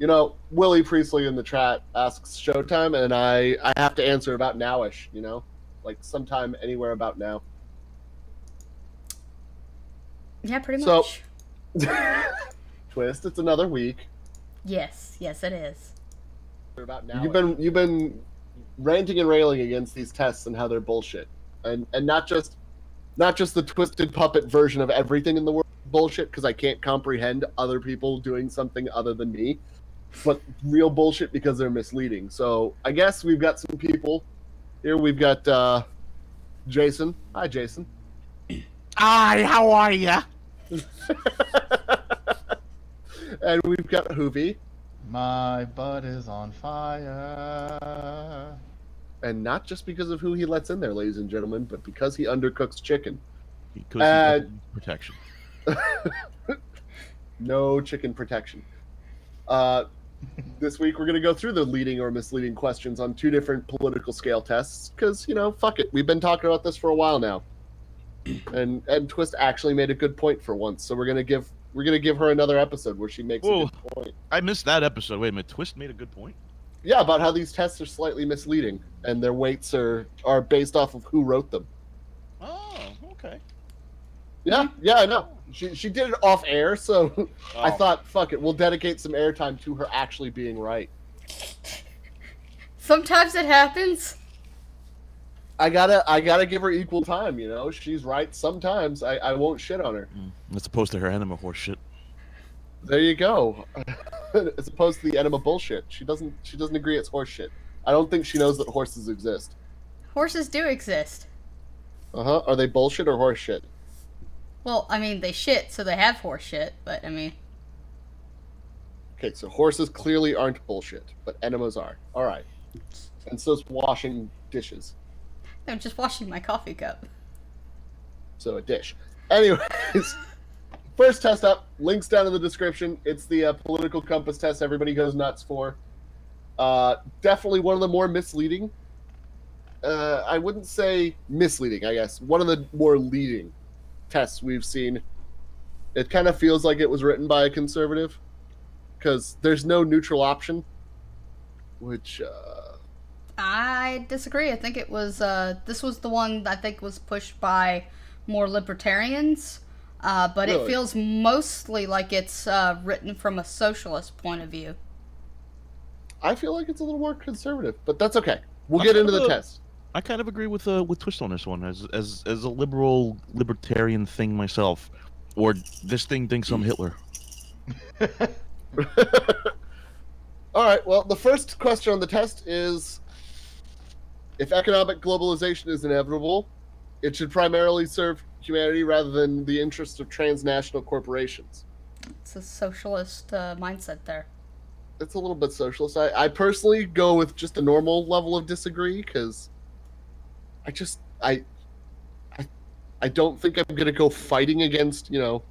You know, Willie Priestley in the chat asks Showtime, and I have to answer about nowish. You know, like sometime anywhere about now. Yeah, pretty much. Twist. It's another week. Yes, it is. About now. You've been ranting and railing against these tests and how they're bullshit, and not just the twisted puppet version of everything in the world bullshit because I can't comprehend other people doing something other than me, but real bullshit because they're misleading. So I guess we've got some people here. We've got Jason. Hi, Jason. Hi, how are ya? And we've got Hoovy. My butt is on fire. And not just because of who he lets in there, ladies and gentlemen, but because he undercooks chicken. Because he doesn't need protection. No chicken protection. This week we're going to go through the leading or misleading questions on 2 different political scale tests because, you know, fuck it. We've been talking about this for a while now. And Twist actually made a good point for once, so we're gonna give her another episode where she makes a good point. I missed that episode. Wait a minute, Twist made a good point? Yeah, about how these tests are slightly misleading and their weights are based off of who wrote them. Oh, okay. Yeah, I know. She did it off air, so I thought, fuck it, we'll dedicate some airtime to her actually being right. Sometimes it happens. I gotta give her equal time, you know. She's right sometimes. I won't shit on her. As opposed to her enema horse shit. There you go. As opposed to the enema bullshit. She doesn't agree it's horse shit. I don't think she knows that horses exist. Horses do exist. Uh-huh. Are they bullshit or horse shit? Well, I mean, they shit, so they have horse shit, but I mean... Okay, so horses clearly aren't bullshit, but enemas are. Alright. And so's washing dishes. I'm just washing my coffee cup. So a dish. Anyways, first test up. Links down in the description. It's the political compass test everybody goes nuts for. Definitely one of the more misleading. I wouldn't say misleading, I guess. One of the more leading tests we've seen. It kind of feels like it was written by a conservative. Because there's no neutral option. Which... I disagree. I think it was, this was the one I think was pushed by more libertarians, but really? It feels mostly like it's written from a socialist point of view. I feel like it's a little more conservative, but that's okay. We'll get into the test. I kind of agree with Twist on this one, as a libertarian thing myself, or this thing thinks I'm Hitler. All right, well, the first question on the test is... If economic globalization is inevitable, it should primarily serve humanity rather than the interests of transnational corporations. It's a socialist mindset there. It's a little bit socialist. I personally go with just a normal level of disagree because I don't think I'm going to go fighting against, you know,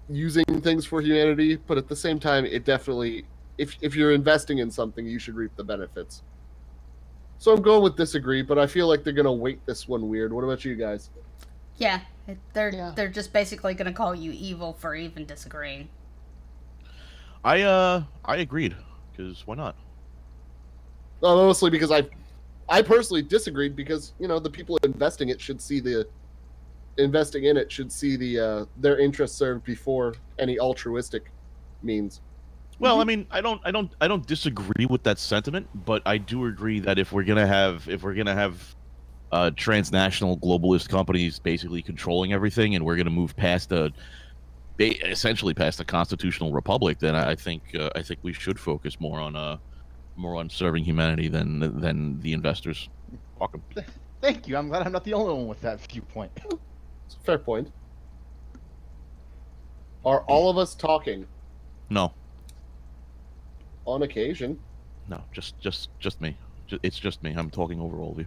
using things for humanity, but at the same time, it definitely... If you're investing in something, you should reap the benefits. So I'm going with disagree, but I feel like they're going to weight this one weird. What about you guys? Yeah, they're just basically going to call you evil for even disagreeing. I agreed, because why not? Well, mostly because I personally disagreed because, you know, the people investing in it should see their interests served before any altruistic means. Well, I mean, I don't disagree with that sentiment, but I do agree that if we're gonna have transnational globalist companies basically controlling everything, and we're gonna move past essentially past a constitutional republic, then I think we should focus more on serving humanity than the investors. Welcome. Thank you. I'm glad I'm not the only one with that viewpoint. It's a fair point. Are all of us talking? No. On occasion. No, just me. It's just me. I'm talking over all of you.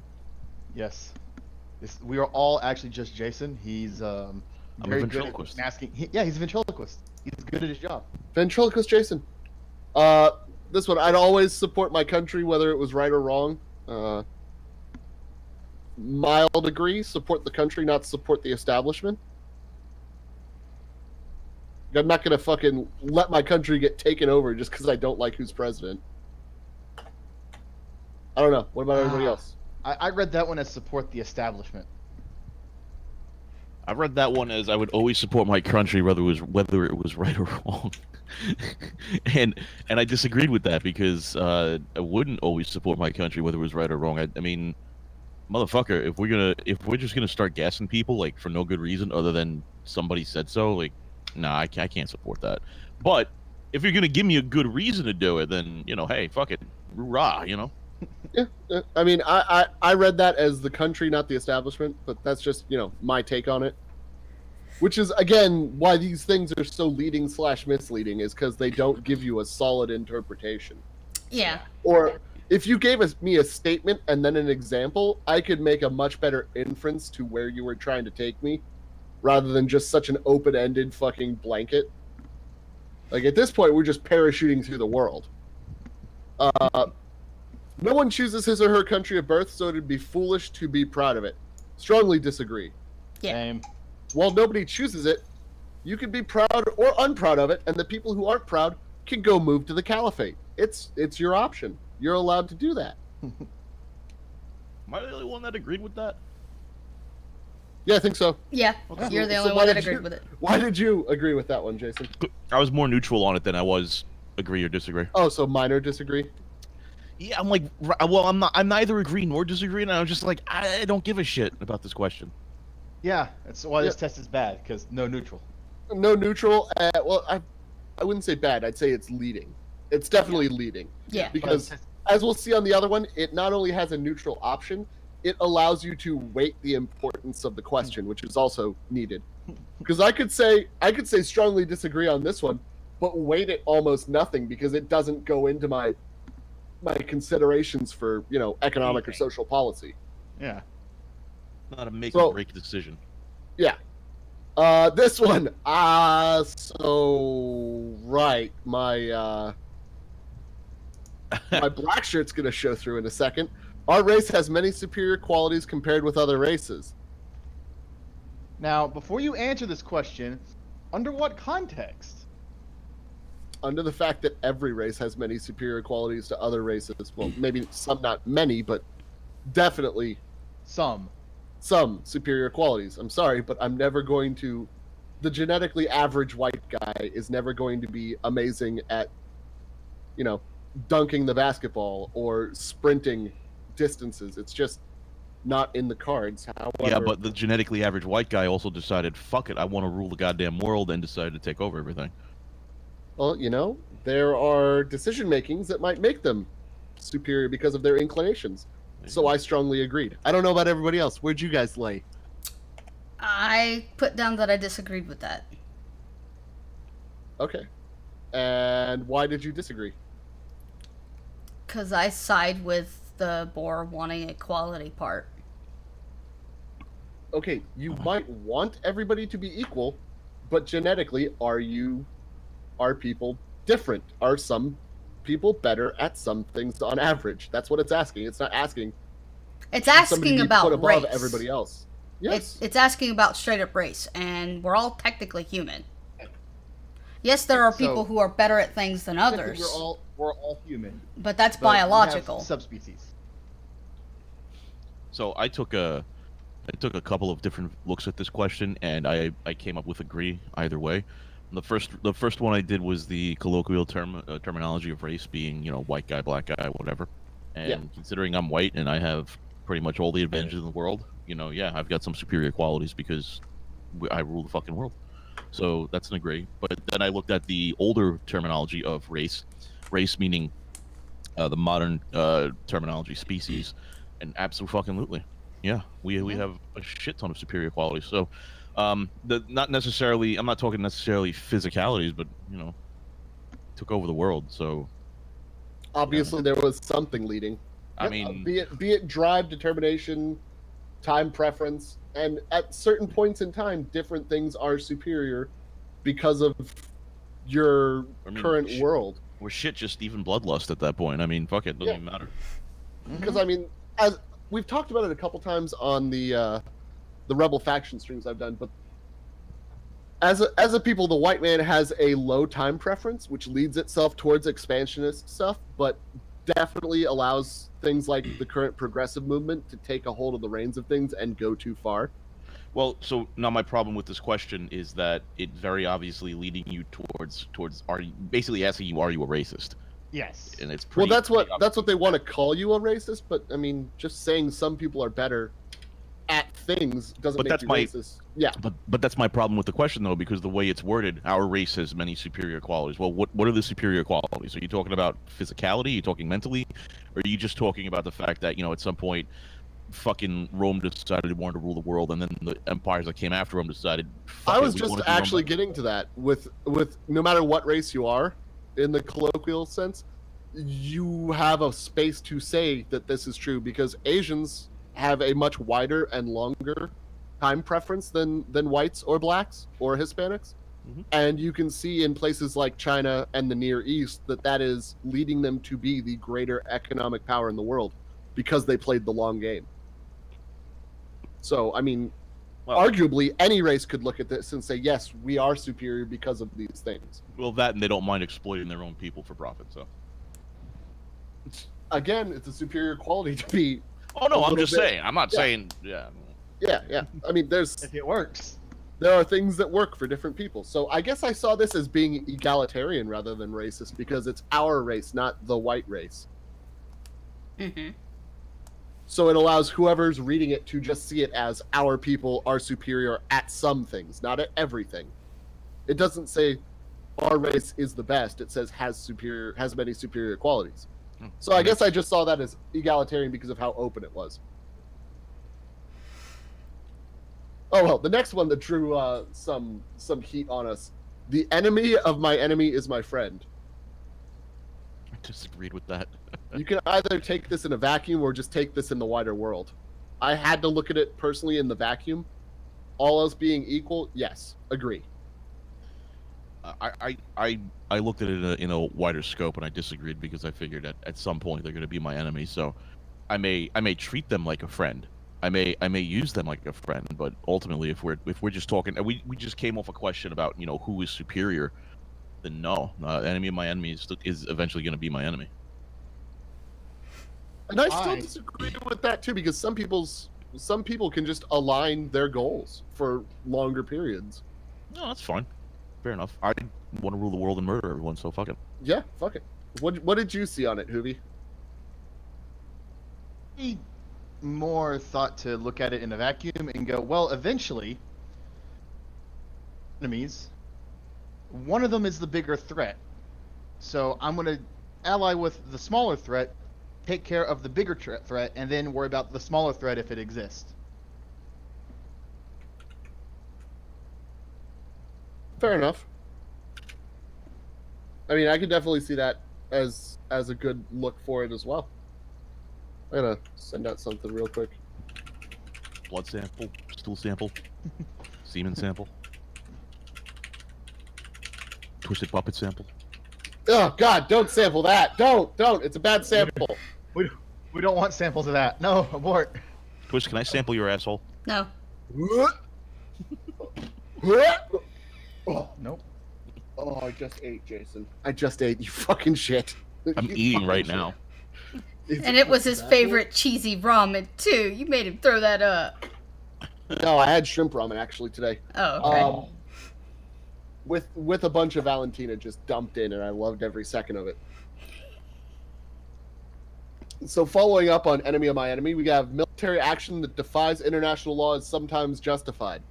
Yes. We are all actually just Jason. He's I'm a ventriloquist. Good at masking. He's a ventriloquist. He's good at his job. Ventriloquist Jason. This one, I'd always support my country, whether it was right or wrong. Mild agree, support the country, not support the establishment. I'm not gonna fucking let my country get taken over just because I don't like who's president. I don't know. What about everybody else? I read that one as support the establishment. I read that one as I would always support my country, whether it was right or wrong. and I disagreed with that because I wouldn't always support my country, whether it was right or wrong. I mean, motherfucker, if we're just gonna start gassing people like for no good reason other than somebody said so, like, nah, I can't support that. But if you're gonna give me a good reason to do it, then hey, fuck it, rah, Yeah, I mean, I read that as the country, not the establishment, but that's just, my take on it. Which is, again, why these things are so leading/misleading, is because they don't give you a solid interpretation. Yeah. Or, if you gave me a statement and then an example, I could make a much better inference to where you were trying to take me, rather than just such an open-ended fucking blanket. Like, at this point, we're just parachuting through the world. No one chooses his or her country of birth, so it'd be foolish to be proud of it. Strongly disagree. Yeah. Same. While nobody chooses it, you can be proud or unproud of it, and the people who aren't proud can go move to the caliphate. It's your option. You're allowed to do that. Am I the only one that agreed with that? Yeah, I think so. Yeah, Okay. you're the So only why one that did agreed you- with it. Why did you agree with that one, Jason? I was more neutral on it than I was agree or disagree. Oh, so minor disagree? Yeah, I'm like, well, I'm neither agree nor disagree, and I'm just like, I don't give a shit about this question. Yeah, that's why this test is bad, because no neutral. No neutral. Well, I wouldn't say bad. I'd say it's leading. It's definitely leading. Yeah. Because, as we'll see on the other one, it not only has a neutral option, it allows you to weight the importance of the question, which is also needed. Because I could say strongly disagree on this one, but weight it almost nothing because it doesn't go into my considerations for economic or social policy. Yeah. Not a make So- or break decision. Yeah. This one. So right, my my black shirt's gonna show through in a second. Our race has many superior qualities compared with other races. Now, before you answer this question, under what context? Under the fact that every race has many superior qualities to other races. Well, maybe some, not many, but definitely Some. some superior qualities. I'm sorry, but I'm never going to. The genetically average white guy is never going to be amazing at, dunking the basketball or sprinting distances. It's just not in the cards. However, Yeah, but the genetically average white guy also decided, fuck it, I want to rule the goddamn world, and decided to take over everything. well, there are decision makings that might make them superior because of their inclinations. So I strongly agreed. I don't know about everybody else. Where'd you guys lay? I put down that I disagreed with that. Okay. And why did you disagree? Because I side with the Boer wanting equality part. Okay, you might want everybody to be equal, but genetically, are people different? Are some people better at some things on average? That's what it's asking. It's not asking It's somebody asking be about put above race. everybody else. Yes. It's asking about straight up race, and we're all technically human. Yes, there are people So- who are better at things than others, We're all human. but that's but we have biological. subspecies. So I took a couple of different looks at this question, and I came up with agree either way. The first one I did was the colloquial terminology of race being white guy, black guy, whatever. And considering I'm white and I have pretty much all the advantages in the world, I've got some superior qualities because I rule the fucking world. So that's an agree. But then I looked at the older terminology of race meaning the modern terminology species, and absolutely, yeah, we have a shit ton of superior qualities. So I'm not talking necessarily physicalities, but took over the world. So Obviously, there was something leading. I mean, be it drive, determination, time preference, and at certain points in time, different things are superior because of your current world. we're shit, just even bloodlust at that point. I mean, fuck it, doesn't even matter. Because as we've talked about it a couple times on the Rebel faction streams I've done, but as a people, the white man has a low time preference, which leads itself towards expansionist stuff, but definitely allows things like the current progressive movement to take a hold of the reins of things and go too far. Well, so now my problem with this question is that it's very obviously leading you towards basically asking you, are you a racist? Yes. And it's pretty, well, that's what they want to call you a racist, but I mean, just saying some people are better at things doesn't make you racist. Yeah. But that's my problem with the question, though, because the way it's worded, our race has many superior qualities. Well, what are the superior qualities? Are you talking about physicality? Are you talking mentally? Or are you just talking about the fact that, at some point, fucking Rome decided it wanted to rule the world, and then the empires that came after Rome decided. I was just actually getting to that with no matter what race you are, in the colloquial sense, you have a space to say that this is true because Asians have a much wider and longer time preference than whites or blacks or Hispanics. Mm-hmm. And you can see in places like China and the Near East that is leading them to be the greater economic power in the world because they played the long game. So, I mean, arguably any race could look at this and say, yes, we are superior because of these things. Well, that and they don't mind exploiting their own people for profit, so. Again, it's a superior quality to be... Oh, no, I'm just saying. I'm not saying... Yeah. Yeah. I mean, if it works. There are things that work for different people. So I guess I saw this as being egalitarian rather than racist because it's our race, not the white race. Mm-hmm. So it allows whoever's reading it to just see it as our people are superior at some things, not at everything. It doesn't say our race is the best. It says has many superior qualities. So I guess I just saw that as egalitarian because of how open it was. Oh well, the next one that drew some heat on us. The enemy of my enemy is my friend. I disagreed with that. You can either take this in a vacuum or just take this in the wider world. I had to look at it personally in the vacuum. All else being equal, yes, agree. I looked at it in a wider scope and I disagreed because I figured at some point they're going to be my enemy. So I may treat them like a friend. I may use them like a friend, but ultimately, if we're just talking, we just came off a question about who is superior, then no, enemy of my enemy is eventually going to be my enemy. And I still disagree with that too, because some people can just align their goals for longer periods. No, that's fine, fair enough. I want to rule the world and murder everyone, so fuck it. Yeah, fuck it. What did you see on it, Hoovy? More thought to look at it in a vacuum and go, well, eventually, enemies, one of them is the bigger threat. So I'm going to ally with the smaller threat, take care of the bigger threat, and then worry about the smaller threat if it exists. Fair enough. I mean, I could definitely see that as a good look for it as well. I'm gonna send out something real quick. Blood sample, stool sample, semen sample, twisted puppet sample. Oh God! Don't sample that! Don't! It's a bad sample. We don't want samples of that. No, abort. Twist, can I sample your asshole? No. Oh, nope. Oh, I just ate, Jason. I just ate. You fucking shit. I'm eating right now. And it was his favorite cheesy ramen too. You made him throw that up. No, I had shrimp ramen actually today. Oh, okay. With a bunch of Valentina just dumped in, and I loved every second of it. So following up on enemy of my enemy, we have military action that defies international law is sometimes justified.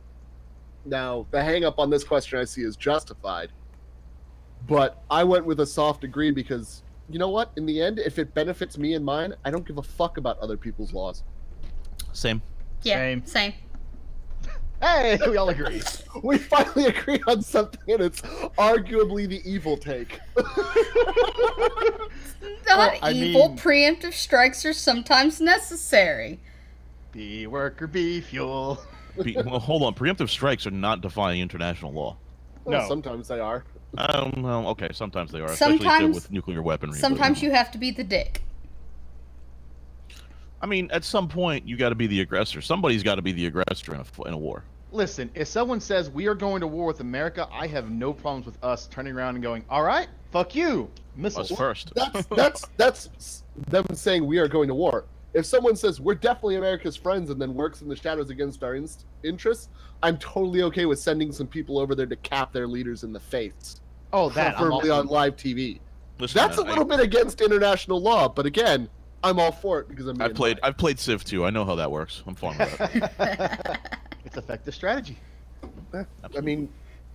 Now, the hang-up on this question I see is justified, but I went with a soft agree because, you know what? In the end, if it benefits me and mine, I don't give a fuck about other people's laws. Same. Yeah, same. Hey, we all agree. We finally agree on something, and it's arguably the evil take. Not evil. Preemptive strikes are sometimes necessary. Be worker, be fuel. Well, hold on. Preemptive strikes are not defying international law. Well, no. Sometimes they are. Well, okay, sometimes they are, especially with nuclear weaponry. Sometimes you have to be the dick. I mean, at some point, you got to be the aggressor. Somebody's got to be the aggressor in a war. Listen, if someone says we are going to war with America, I have no problems with us turning around and going, all right, fuck you, missiles. Us first. That's them saying we are going to war. If someone says we're definitely America's friends and then works in the shadows against our interests, I'm totally okay with sending some people over there to cap their leaders in the face. Oh, that preferably on live TV. Listen, That's man, a little bit against international law, but again, I'm all for it because I've played Civ 2. I know how that works. I'm fine with that. It's effective strategy. I mean,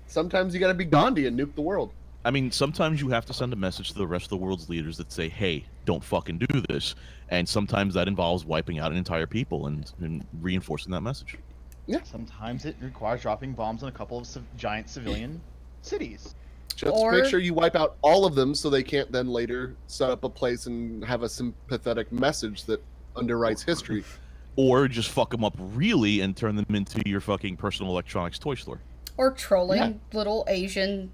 sometimes you got to be Gandhi and nuke the world. I mean, sometimes you have to send a message to the rest of the world's leaders that say, hey, don't fucking do this. And sometimes that involves wiping out an entire people and reinforcing that message. Yeah. Sometimes it requires dropping bombs on a couple of giant civilian cities. Just make sure you wipe out all of them so they can't then later set up a place and have a sympathetic message that underwrites history. Or just fuck them up really and turn them into your fucking personal electronics toy store. Or trolling little Asian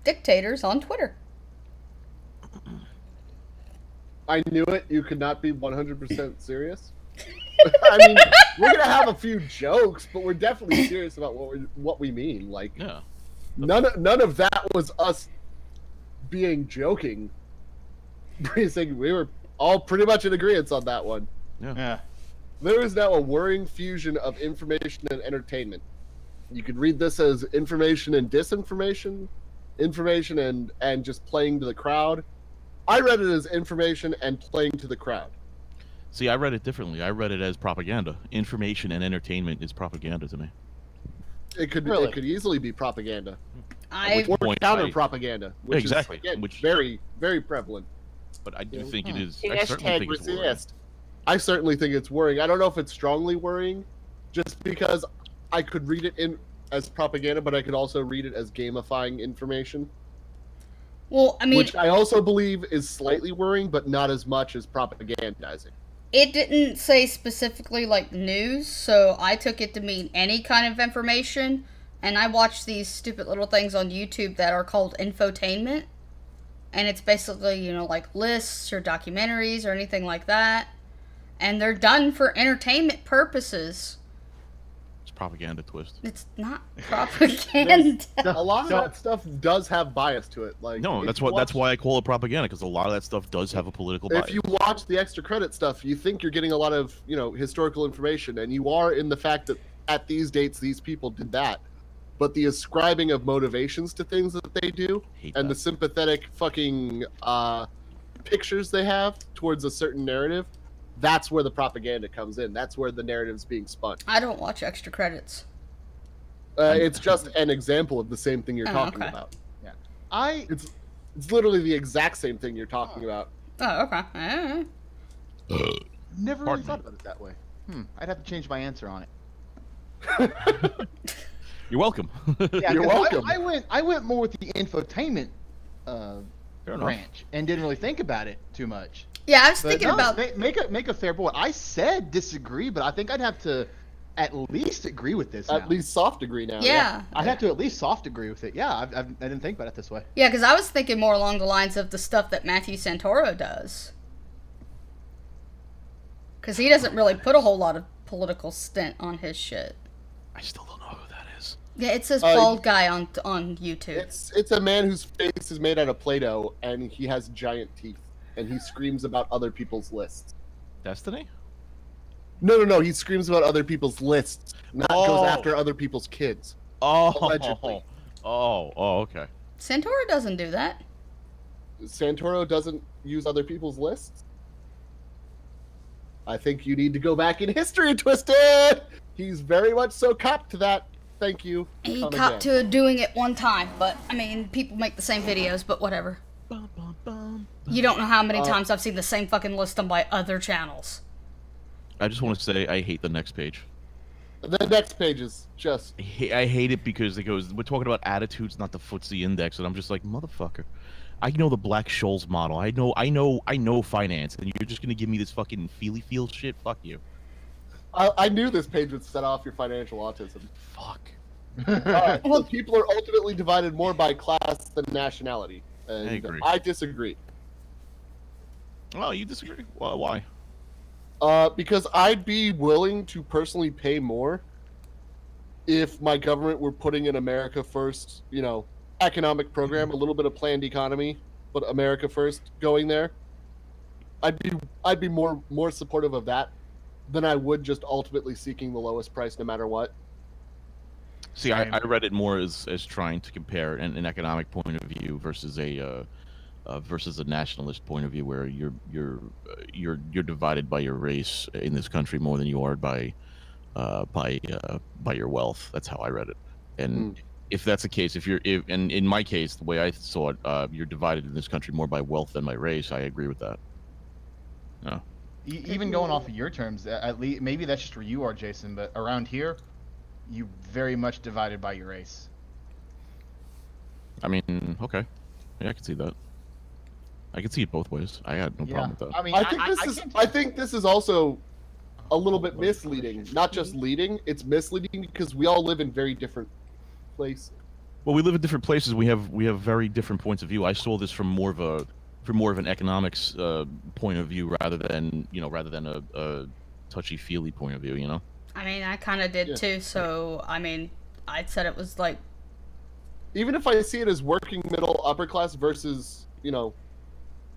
dictators on Twitter. I knew it. You could not be 100% serious. I mean, we're gonna have a few jokes, but we're definitely serious about what we mean. Like, Yeah. none of that was us being joking. We were all pretty much in agreement on that one. Yeah. There is now a worrying fusion of information and entertainment. You could read this as information and disinformation, information and just playing to the crowd. I read it as information and playing to the crowd. See, I read it differently. I read it as propaganda. Information and entertainment is propaganda to me. It could easily be propaganda. Or counter propaganda, which is again, very, very prevalent. But I do think it is. Hashtag resist. I certainly think it's worrying. I don't know if it's strongly worrying, just because I could read it as propaganda, but I could also read it as gamifying information. Well, I mean, which I also believe is slightly worrying, but not as much as propagandizing. It didn't say specifically like news, so I took it to mean any kind of information. And I watch these stupid little things on YouTube that are called infotainment. And it's basically, you know, like lists or documentaries or anything like that. And they're done for entertainment purposes. It's propaganda twist. It's not propaganda. A lot of that stuff does have bias to it. Like, no, that's why I call it propaganda, because a lot of that stuff does have a political bias. If you watch the extra credit stuff, you think you're getting a lot of, you know, historical information, and you are in the fact that at these dates these people did that. But the ascribing of motivations to things that they do, and the sympathetic fucking pictures they have towards a certain narrative, that's where the propaganda comes in. That's where the narrative's being spun. I don't watch extra credits. It's just an example of the same thing you're talking about. Yeah, it's literally the exact same thing you're talking about. Oh, okay. Never really thought about it that way. I'd have to change my answer on it. You're welcome. Yeah, you're welcome. I went more with the infotainment branch and didn't really think about it too much. Yeah, I was thinking about make a fair point. I said disagree, but I think I'd have to at least agree with this. At least soft agree now. Yeah. I'd have to at least soft agree with it. Yeah, I didn't think about it this way. Yeah, because I was thinking more along the lines of the stuff that Matthew Santoro does. Because he doesn't really put a whole lot of political stint on his shit. I still don't know who that is. Yeah, it's this bald guy on YouTube. It's a man whose face is made out of Play-Doh, and he has giant teeth, and he screams about other people's lists. Destiny? No. He screams about other people's lists, not goes after other people's kids. Allegedly. Okay. Santoro doesn't do that. Santoro doesn't use other people's lists? I think you need to go back in history, Twisted! He's very much so copped to that. Thank you. He copped to doing it one time, but, I mean, people make the same videos, but whatever. You don't know how many times I've seen the same fucking list done by other channels. I just want to say I hate the next page. The next page is just... I hate it because it goes, we're talking about attitudes, not the FTSE index, and I'm just like, motherfucker. I know the Black-Scholes model. I know finance, and you're just gonna give me this fucking feely-feel shit? Fuck you. I knew this page would set off your financial autism. Fuck. Alright, so people are ultimately divided more by class than nationality. And I agree. I disagree. Well, you disagree? Well, why? Because I'd be willing to personally pay more if my government were putting an America first, economic program, a little bit of planned economy, but America first going there, I'd be more supportive of that than I would just ultimately seeking the lowest price no matter what. See, I read it more as trying to compare an economic point of view versus a nationalist point of view, where you're divided by your race in this country more than you are by your wealth. That's how I read it. And if that's the case, and in my case, the way I saw it, you're divided in this country more by wealth than by race. I agree with that. No. Even going off of your terms, at least maybe that's just where you are, Jason, but around here, you very much divided by your race. I mean, okay, yeah, I can see that. I can see it both ways. I had no problem with that. I mean, I think this is also a little bit misleading. Not just leading; it's misleading because we all live in very different places. Well, we live in different places. We have very different points of view. I saw this from more of an economics point of view rather than a touchy-feely point of view. I mean, I kind of did too. So I mean, I said it was like, even if I see it as working middle upper class versus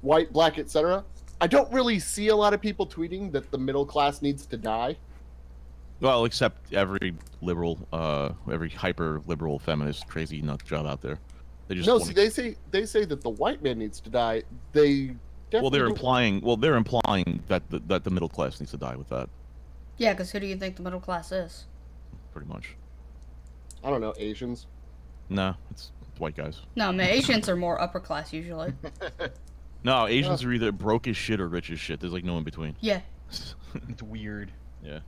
white, black, etc., I don't really see a lot of people tweeting that the middle class needs to die. Well, except every liberal, every hyper liberal feminist crazy nut job out there. They just they say that the white man needs to die. They definitely they're implying that the middle class needs to die with that. yeah, because who do you think the middle class is? Pretty much. I don't know, Asians. No, it's white guys. No, I mean, Asians are more upper class usually. No, Asians are either broke as shit or rich as shit. There's like no in between. Yeah. It's weird. Yeah.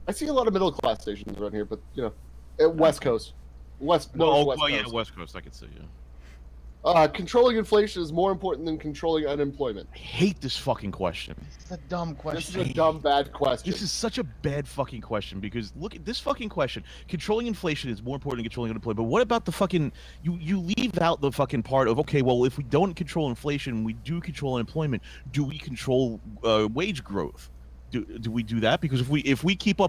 I see a lot of middle class Asians around here, but West Coast, West Coast. Yeah, West Coast. I could see. Yeah. Controlling inflation is more important than controlling unemployment. I hate this fucking question. It's a dumb question. This is a dumb, bad question. This is such a bad fucking question because look at this fucking question. Controlling inflation is more important than controlling unemployment. But what about the fucking you leave out the fucking part of, okay, well, if we don't control inflation, we do control unemployment. Do we control wage growth? Do we do that? Because if we keep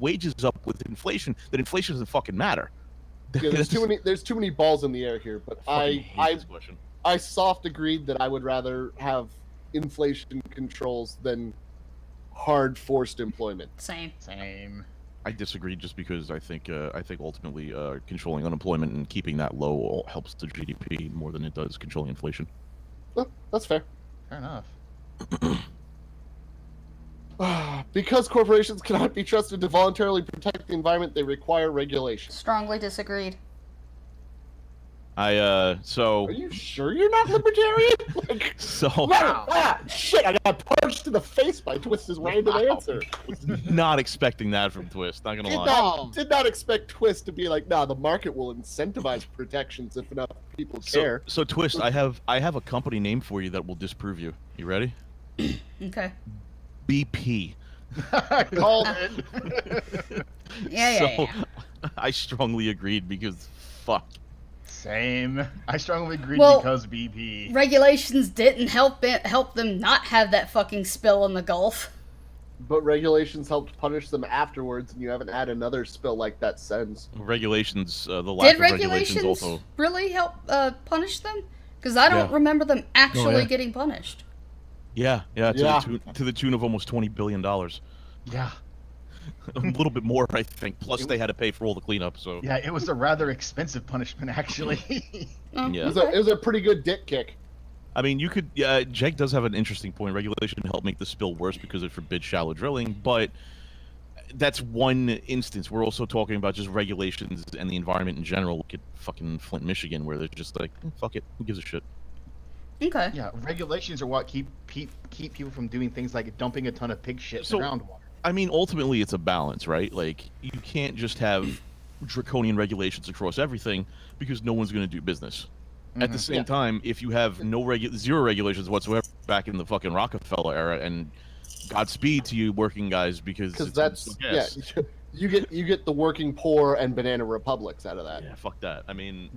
wages up with inflation, then inflation doesn't fucking matter. Yeah, there's too many balls in the air here, but I soft agreed that I would rather have inflation controls than hard forced employment. Same. I disagree just because I think ultimately controlling unemployment and keeping that low helps the GDP more than it does controlling inflation. Well, that's fair. Fair enough. Because corporations cannot be trusted to voluntarily protect the environment, they require regulation. Strongly disagreed. Are you sure you're not libertarian? Shit! I got punched in the face by Twist's random answer. Not expecting that from Twist. Not gonna lie. Did not expect Twist to be like, nah, the market will incentivize protections if enough people care. So Twist, I have a company name for you that will disprove you. You ready? Okay. BP. Called it. Yeah. I strongly agreed because fuck. Same. I strongly agreed because BP. Regulations didn't help them not have that fucking spill in the Gulf. But regulations helped punish them afterwards, and you haven't had another spill like that since. Regulations, the lack of regulations also really help punish them? Because I don't remember them actually getting punished. Yeah, to the tune of almost $20 billion. Yeah. A little bit more, I think. Plus, they had to pay for all the cleanup. So yeah, it was a rather expensive punishment, actually. Yeah, it was a pretty good dick kick. I mean, you could. Jake does have an interesting point. Regulation helped make the spill worse because it forbids shallow drilling, but that's one instance. We're also talking about just regulations and the environment in general. Look at fucking Flint, Michigan, where they're just like, fuck it, who gives a shit. Okay. Yeah, regulations are what keep people from doing things like dumping a ton of pig shit in groundwater. I mean, ultimately, it's a balance, right? Like, you can't just have draconian regulations across everything because no one's going to do business. At the same time, if you have zero regulations whatsoever back in the fucking Rockefeller era, and Godspeed to you, working guys, because that's you get the working poor and banana republics out of that. Yeah, fuck that. I mean,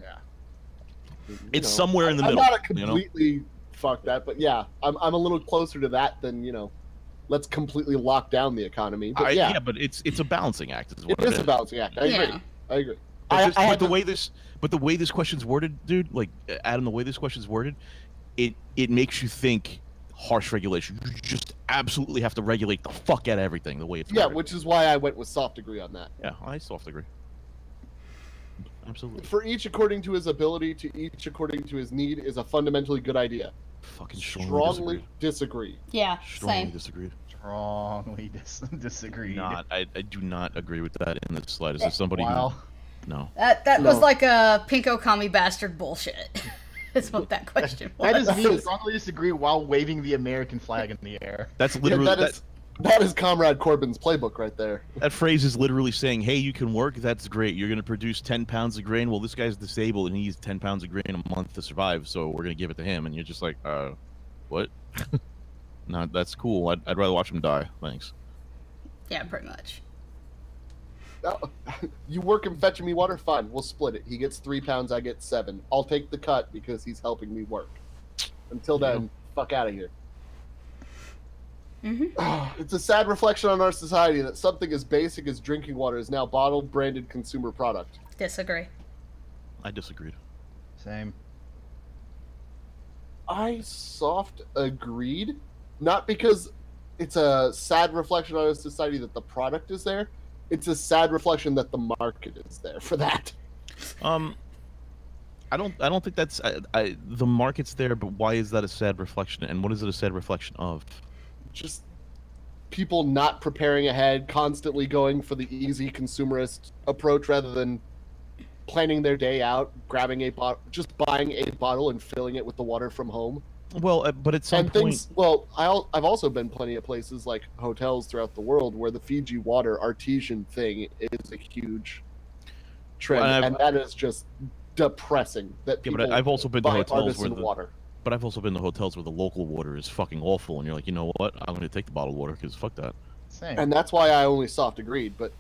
it's somewhere in the middle. I'm not completely fuck that, but yeah, I'm a little closer to that than let's completely lock down the economy. But yeah, but it's a balancing act. It is a balancing act. I agree. But the way this question's worded, dude, like Adam, the way this question's worded, it makes you think harsh regulation. You just absolutely have to regulate the fuck out of everything the way it's worded. Which is why I went with soft agree on that. Yeah, I soft agree. Absolutely. For each according to his ability, to each according to his need is a fundamentally good idea. Fucking strongly disagree. Yeah, strongly same. Disagreed. Strongly disagree. I do not agree with that in the slightest. As somebody no. That was like a pinko commie bastard bullshit. That's what that question was. That is me strongly disagree while waving the American flag in the air. That's literally that is Comrade Corbyn's playbook right there. That phrase is literally saying, hey, you can work, that's great. You're going to produce 10 pounds of grain. Well, this guy's disabled and he needs 10 pounds of grain a month to survive, so we're going to give it to him. And you're just like, what? No, that's cool. I'd rather watch him die. Thanks. Yeah, pretty much. You work and fetching me water? Fine, we'll split it. He gets 3 pounds, I get 7. I'll take the cut because he's helping me work. Until then, fuck out of here. It's a sad reflection on our society that something as basic as drinking water is now bottled, branded consumer product. Disagree. I disagreed. Same. I soft agreed. Not because it's a sad reflection on our society that the product is there. It's a sad reflection that the market is there for that. I don't think that's the market's there, but why is that a sad reflection? And what is it a sad reflection of? Just people not preparing ahead, constantly going for the easy consumerist approach rather than planning their day out, grabbing a bottle, just buying a bottle and filling it with the water from home. Well, but at some point... I've also been plenty of places like hotels throughout the world where the Fiji water artesian thing is a huge trend, and that is just depressing. That people but I've also been to hotels where water. But I've also been to hotels where the local water is fucking awful, and you're like, you know what? I'm going to take the bottled water because fuck that. Same. And that's why I only soft agreed. But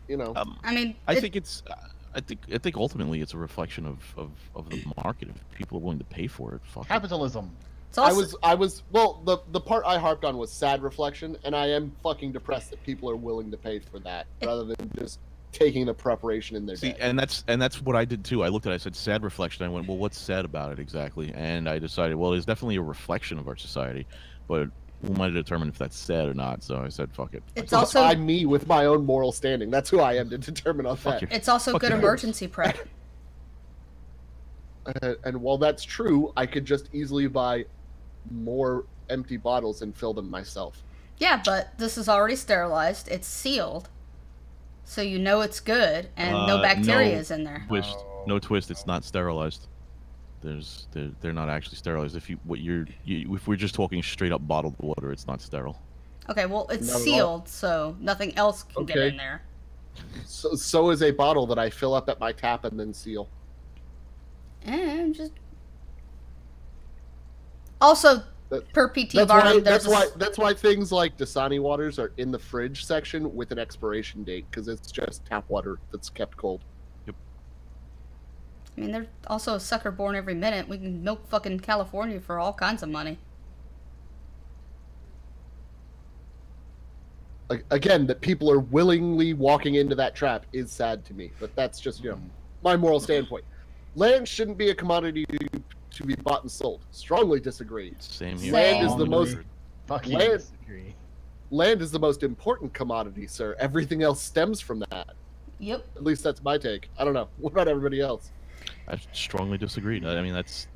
you know, I mean, I think ultimately it's a reflection of the market. If people are willing to pay for it, fuck capitalism. I was the part I harped on was sad reflection, and I am fucking depressed that people are willing to pay for that rather than just taking the preparation in their day. And that's what I did too. I looked at it, I said sad reflection. I went, well, what's sad about it exactly? And I decided, well, it's definitely a reflection of our society, but who am I to determine if that's sad or not? So I said, fuck it. It's also I'm me with my own moral standing. That's who I am to determine on that. It's also good emergency prep. And while that's true, I could just easily buy more empty bottles and fill them myself. Yeah, but this is already sterilized. It's sealed. So you know it's good, and no bacteria is in there. No twist. It's not sterilized. They're not actually sterilized. If we're just talking straight up bottled water, it's not sterile. Okay, well it's sealed, so nothing else can get in there. So is a bottle that I fill up at my tap and then seal. And just also per PT bar, that's why things like Dasani waters are in the fridge section with an expiration date, because it's just tap water that's kept cold. Yep. I mean, there's also a sucker born every minute. We can milk fucking California for all kinds of money. Again, that people are willingly walking into that trap is sad to me, but that's just my moral standpoint. Land shouldn't be a commodity to be bought and sold. Strongly disagree. Same here. Land is the most disagree. Land is the most important commodity, sir. Everything else stems from that. Yep. At least that's my take. I don't know. What about everybody else? I strongly disagreed. I mean, that's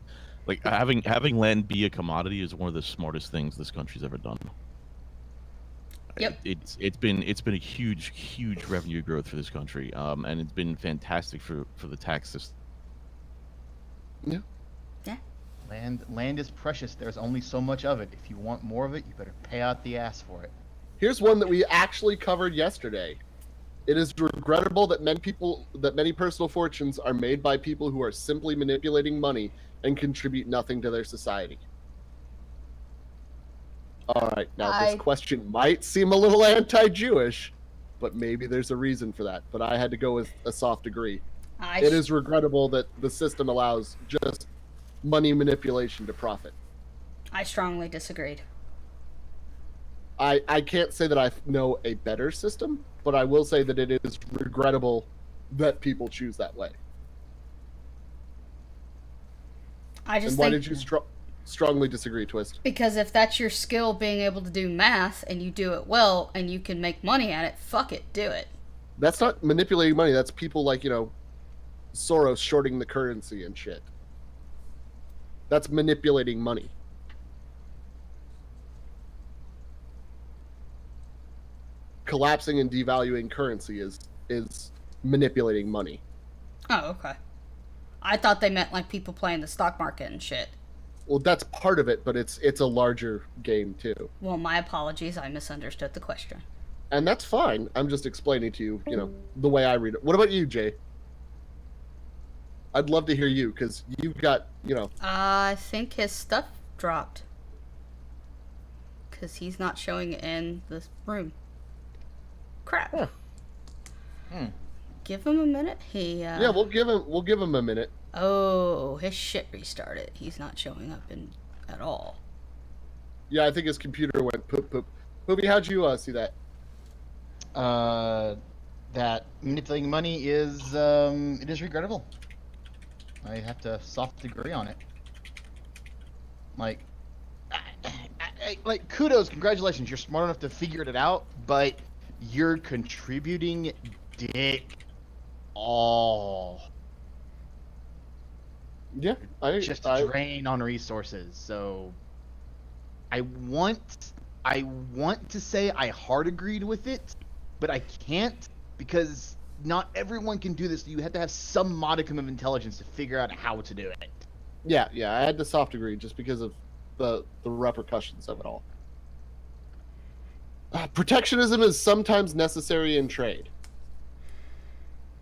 like having land be a commodity is one of the smartest things this country's ever done. Yep. It's been a huge revenue growth for this country, and it's been fantastic for the tax system. Yeah. Yeah. Land is precious. There's only so much of it. If you want more of it, you better pay out the ass for it. Here's one that we actually covered yesterday. It is regrettable that many personal fortunes are made by people who are simply manipulating money and contribute nothing to their society. All right, now this question might seem a little anti-Jewish, but maybe there's a reason for that. But I had to go with a soft agree. It is regrettable that the system allows just money manipulation to profit. I strongly disagreed. I can't say that I know a better system, but I will say that it is regrettable that people choose that way. I just and why think, did you strongly disagree, Twist? because if that's your skill, being able to do math, and you do it well, and you can make money at it, fuck it, do it. That's not manipulating money. That's people like, Soros shorting the currency and shit. That's manipulating money. Collapsing and devaluing currency is manipulating money. Oh, okay. I thought they meant like people playing the stock market and shit. Well, that's part of it, but it's a larger game too. Well, my apologies. I misunderstood the question. And that's fine. I'm just explaining to you, the way I read it. What about you, Jay? I'd love to hear you, because you've got, I think his stuff dropped. Because he's not showing in this room. Crap. Huh. Give him a minute. Yeah, we'll give him a minute. Oh, his shit restarted. He's not showing up at all. Yeah, I think his computer went poop poop. Poopy, how'd you see that? That manipulating money is it is regrettable. I have to soft agree on it. Like, like kudos, congratulations, you're smart enough to figure it out, but you're contributing dick all. Yeah, just drain on resources. So I want to say I hard agreed with it, but I can't, because not everyone can do this. You have to have some modicum of intelligence to figure out how to do it. Yeah, I had to soft agree just because of the repercussions of it all. Protectionism is sometimes necessary in trade.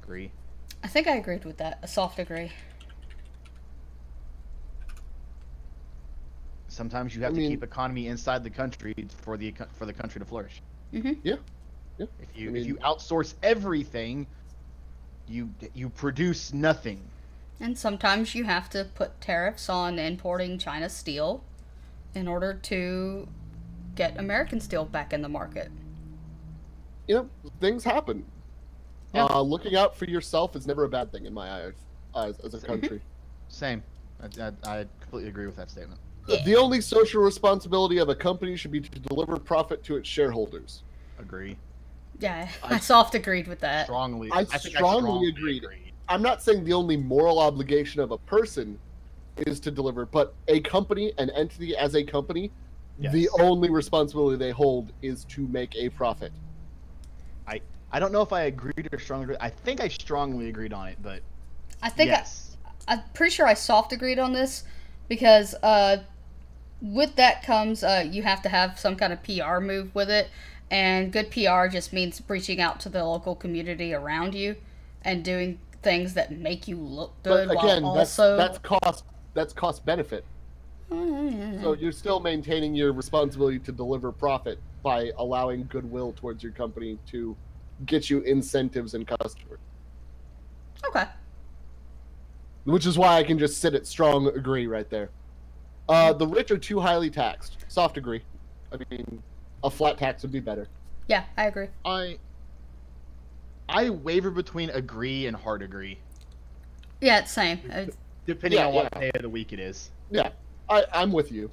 Agree. I think I agreed with that. A soft agree. Sometimes you have to keep economy inside the country for the country to flourish. Mm-hmm. Yeah. If you outsource everything, you produce nothing. And sometimes you have to put tariffs on importing China steel in order to get American steel back in the market. Things happen. Yeah. Looking out for yourself is never a bad thing in my eyes as a country. Same. I completely agree with that statement. Yeah. The only social responsibility of a company should be to deliver profit to its shareholders. Agree. Yeah, I soft agreed with that. Strongly. I strongly agreed. I'm not saying the only moral obligation of a person is to deliver, but a company, an entity as a company, yes, the only responsibility they hold is to make a profit. I don't know if I agreed or strongly agreed. I think I strongly agreed on it, but I think yes. I'm pretty sure I soft agreed on this because with that comes you have to have some kind of PR move with it, and good PR just means reaching out to the local community around you and doing things that make you look good. But again, while also that's cost benefit. So you're still maintaining your responsibility to deliver profit by allowing goodwill towards your company to get you incentives and customers. Okay. Which is why I can just sit at strong agree right there. The rich are too highly taxed. Soft agree. I mean, a flat tax would be better. Yeah, I agree. I waver between agree and hard agree. Yeah, it's same. Depending on what day of the week it is. Yeah, I'm with you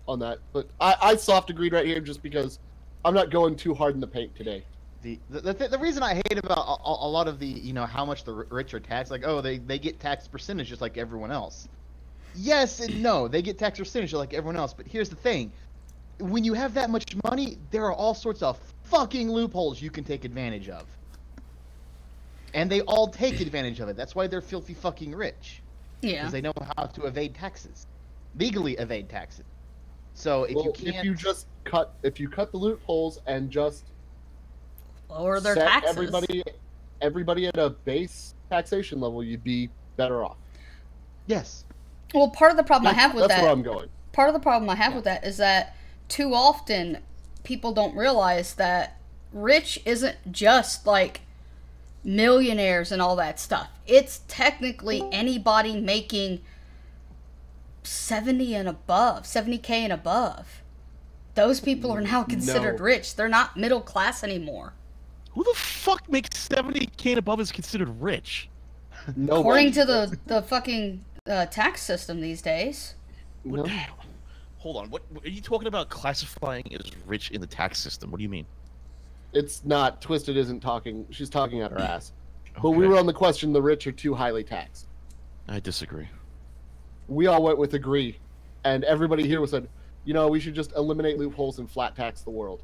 on that. But I soft agreed right here just because I'm not going too hard in the paint today. The reason I hate about a lot of the, how much the rich are taxed, like, oh, they get taxed percentage just like everyone else. Yes and no, they get taxed percentage like everyone else, but here's the thing. When you have that much money, there are all sorts of fucking loopholes you can take advantage of. And they all take advantage of it. That's why they're filthy fucking rich. Yeah. Because they know how to evade taxes. Legally evade taxes. So if you cut the loopholes and just lower their set taxes, everybody at a base taxation level, you'd be better off. Yes. Well, part of the problem I have with that's where I'm going. Part of the problem I have with that is that too often people don't realize that rich isn't just like millionaires and all that stuff. It's technically anybody making 70 and above, 70K and above. Those people are now considered rich. They're not middle class anymore. Who the fuck makes 70K and above is considered rich? According to the fucking tax system these days. No. Hold on. What are you talking about classifying as rich in the tax system? What do you mean? It's not. Twisted isn't talking. She's talking out her ass. Okay. But we were on the question, the rich are too highly taxed. I disagree. We all went with agree. And everybody here said, you know, we should just eliminate loopholes and flat tax the world.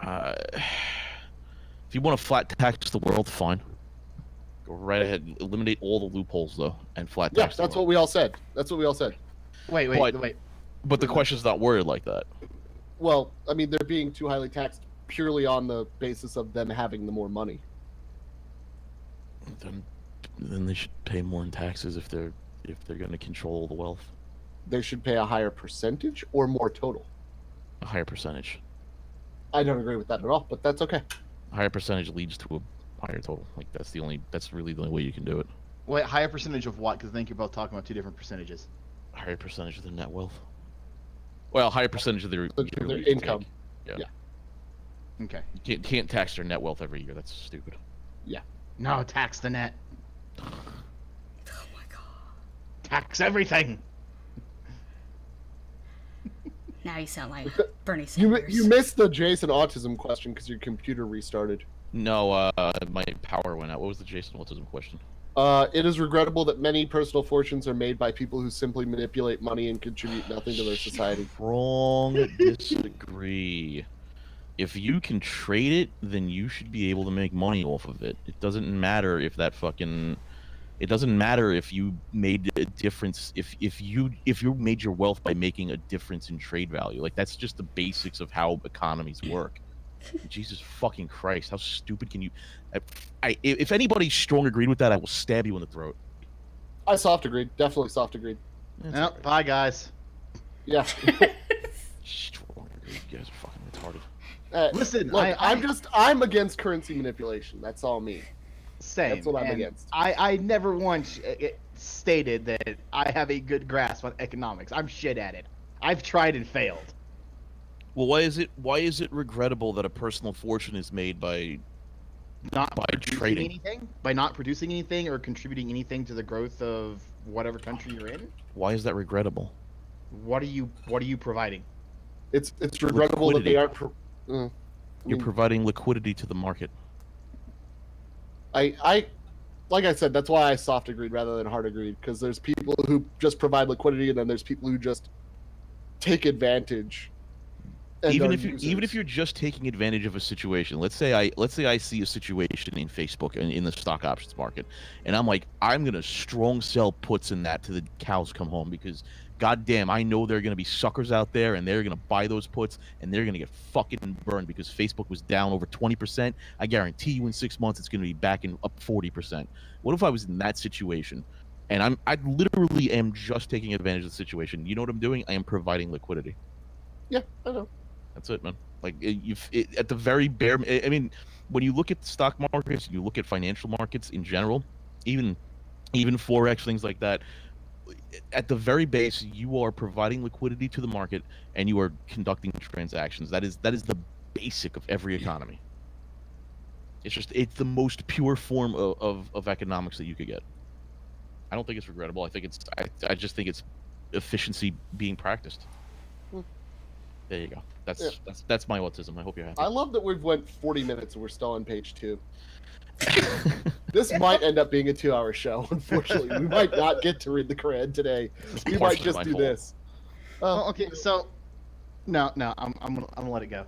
If you want to flat tax the world, fine. Go right ahead. Eliminate all the loopholes, though, and flat tax. Yeah, that's what we all said. That's what we all said. Wait. But the question's not worded like that. Well, I mean, they're being too highly taxed purely on the basis of them having the more money. Then they should pay more in taxes if they're going to control the wealth. They should pay a higher percentage or more total. A higher percentage. I don't agree with that at all, but that's okay. A higher percentage leads to a higher total. Like that's really the only way you can do it. Wait, higher percentage of what? Because I think you're both talking about two different percentages. A higher percentage of their net wealth. Well, higher percentage of their income. Yeah. Okay. You can't tax their net wealth every year. That's stupid. Yeah. No, tax the net. Oh my god. Tax everything. Now you sound like Bernie Sanders. You missed the Jason autism question because your computer restarted. No, my power went out. What was the Jason autism question? It is regrettable that many personal fortunes are made by people who simply manipulate money and contribute nothing to their society. Wrong. Disagree. If you can trade it, then you should be able to make money off of it. It doesn't matter if it doesn't matter if you made a difference. If you made your wealth by making a difference in trade value, like that's just the basics of how economies work. Jesus fucking Christ, how stupid can you? If anybody strong agreed with that, I will stab you in the throat. I soft agreed. Definitely soft agreed. Yep. Bye, guys. Yeah. Strong agreed. You guys are fucking retarded. Listen, look, I'm against currency manipulation. That's all me. Same. That's what I'm against. I never once stated that I have a good grasp on economics. I'm shit at it. I've tried and failed. Well, why is it regrettable that a personal fortune is made by trading anything, by not producing anything or contributing anything to the growth of whatever country you're in? Why is that regrettable? What are you providing? It's regrettable liquidity. that they aren't. You're providing liquidity to the market. I like I said, that's why I soft agreed rather than hard agreed, because there's people who just provide liquidity and then there's people who just take advantage. Even if you're just taking advantage of a situation, let's say I see a situation in Facebook and in the stock options market, and I'm like, I'm gonna strong sell puts in that to the cows come home, because goddamn, I know there are gonna be suckers out there and they're gonna buy those puts and they're gonna get fucking burned because Facebook was down over 20%. I guarantee you in 6 months it's gonna be back in up 40%. What if I was in that situation and I literally am just taking advantage of the situation? You know what I'm doing? I am providing liquidity. Yeah, I know. That's it, man. Like at the very bare. I mean, when you look at the stock markets, you look at financial markets in general, even forex, things like that. At the very base, you are providing liquidity to the market, and you are conducting transactions. That is the basic of every economy. It's the most pure form of economics that you could get. I don't think it's regrettable. I just think it's efficiency being practiced. There you go. That's my autism. I hope you're happy. I love that we've went 40 minutes and we're still on page 2. This might end up being a 2-hour show. Unfortunately, we might not get to read the Quran today. We might just do this. Okay, so no, I'm gonna let it go.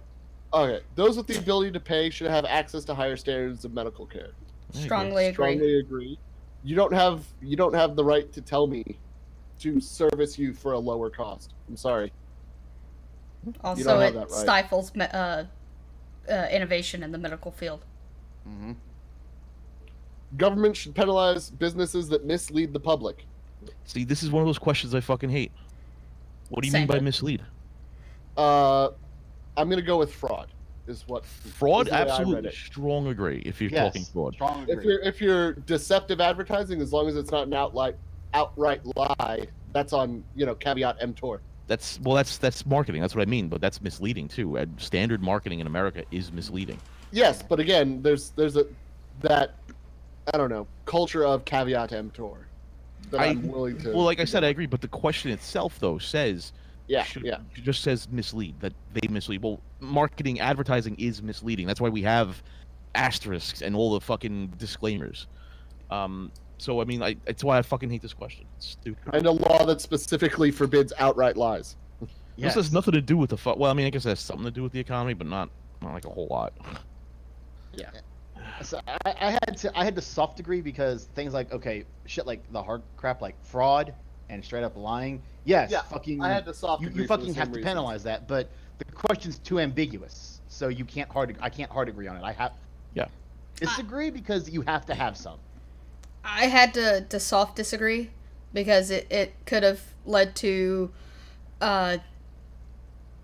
Okay, those with the ability to pay should have access to higher standards of medical care. Strongly agree. You don't have the right to tell me to service you for a lower cost. I'm sorry. Also, it stifles innovation in the medical field. Mm-hmm. Government should penalize businesses that mislead the public. See, this is one of those questions I fucking hate. What do you mean by mislead? I'm gonna go with fraud. Fraud? Absolutely, strong agree. If you're talking fraud, if you're deceptive advertising, as long as it's not an outright lie, that's on caveat emptor. That's marketing. That's what I mean. But that's misleading too. Standard marketing in America is misleading. Yes, but again, there's that I don't know, culture of caveat emptor that I'm willing to. Well, like I said, I agree. But the question itself, though, says just says mislead, that they mislead. Well, marketing, advertising is misleading. That's why we have asterisks and all the fucking disclaimers. So I mean, it's why I fucking hate this question. It's stupid. And a law that specifically forbids outright lies. This has nothing to do with the well, I mean, I guess it has something to do with the economy, but not like a whole lot. Yeah. So I had to soft agree because things like shit like the hard crap like fraud and straight up lying. Yes, fucking. I had to soft agree. You fucking have to penalize that, but the question's too ambiguous, so I can't hard agree on it. I have. Yeah. Disagree because you have to have some. I had to soft disagree because it could have led to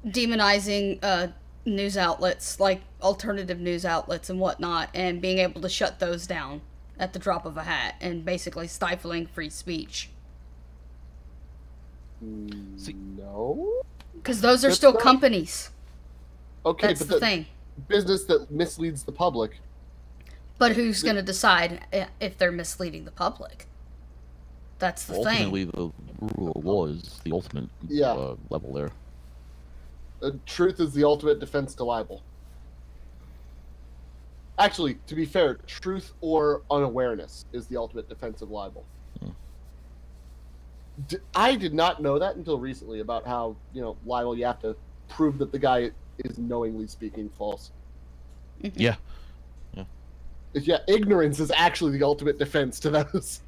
demonizing news outlets like alternative news outlets and whatnot, and being able to shut those down at the drop of a hat, and basically stifling free speech. No, because those are still companies. Okay, that's but the thing. Business that misleads the public. But who's going to decide if they're misleading the public? That's the thing. Ultimately, the rule of law is the ultimate level there. Truth is the ultimate defense to libel. Actually, to be fair, truth or unawareness is the ultimate defense of libel. I did not know that until recently about how, libel, you have to prove that the guy is knowingly speaking false. Yeah. Yeah, ignorance is actually the ultimate defense to those.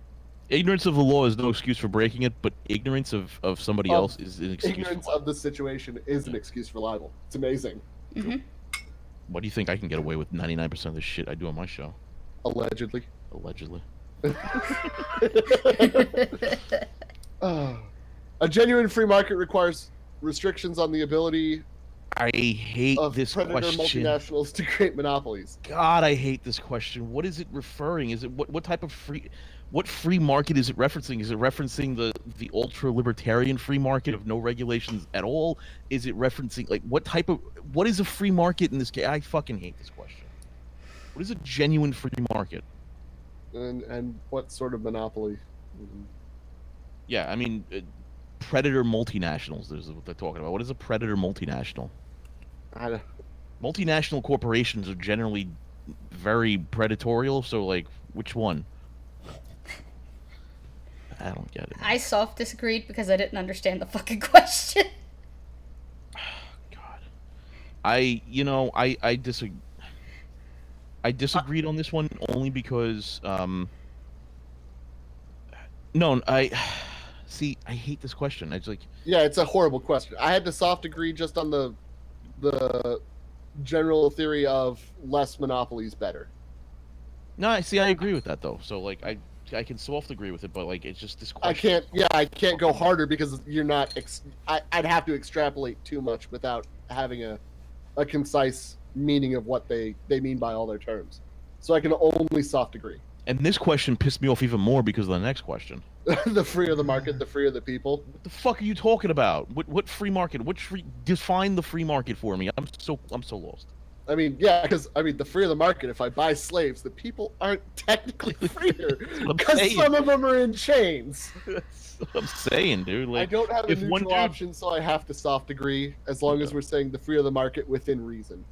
Ignorance of the law is no excuse for breaking it, but ignorance of somebody else is an excuse. Ignorance of the situation is an excuse for libel. It's amazing. Mm-hmm. Why do you think I can get away with 99% of the shit I do on my show? Allegedly. A genuine free market requires restrictions on the ability I hate of this predator question. multinationals to create monopolies. God, I hate this question. What is it referring? Is it what type of what free market is it referencing? Is it referencing the ultra libertarian free market of no regulations at all? Is it referencing what is a free market in this case? I fucking hate this question. What is a genuine free market? And what sort of monopoly? Yeah, I mean, predator multinationals. This is what they're talking about. What is a predator multinational? Multinational corporations are generally very predatorial. So, which one? I don't get it. I soft disagreed because I didn't understand the fucking question. God, I disagree. I disagreed on this one only because no, see, I hate this question. It's it's a horrible question. I had to soft agree just on the general theory of less monopolies better. No, I agree with that though. So I can soft agree with it, but it's just this question. I can't go harder because you're not. I'd have to extrapolate too much without having a concise meaning of what they mean by all their terms. So I can only soft agree. And this question pissed me off even more because of the next question. The freer the market, the freer the people. What the fuck are you talking about? What free market? Define the free market for me. I'm so lost. I mean, because the freer the market. If I buy slaves, the people aren't technically freer because some of them are in chains. That's what I'm saying, dude. I don't have a neutral option, so I have to soft agree. As long as we're saying the freer the market within reason.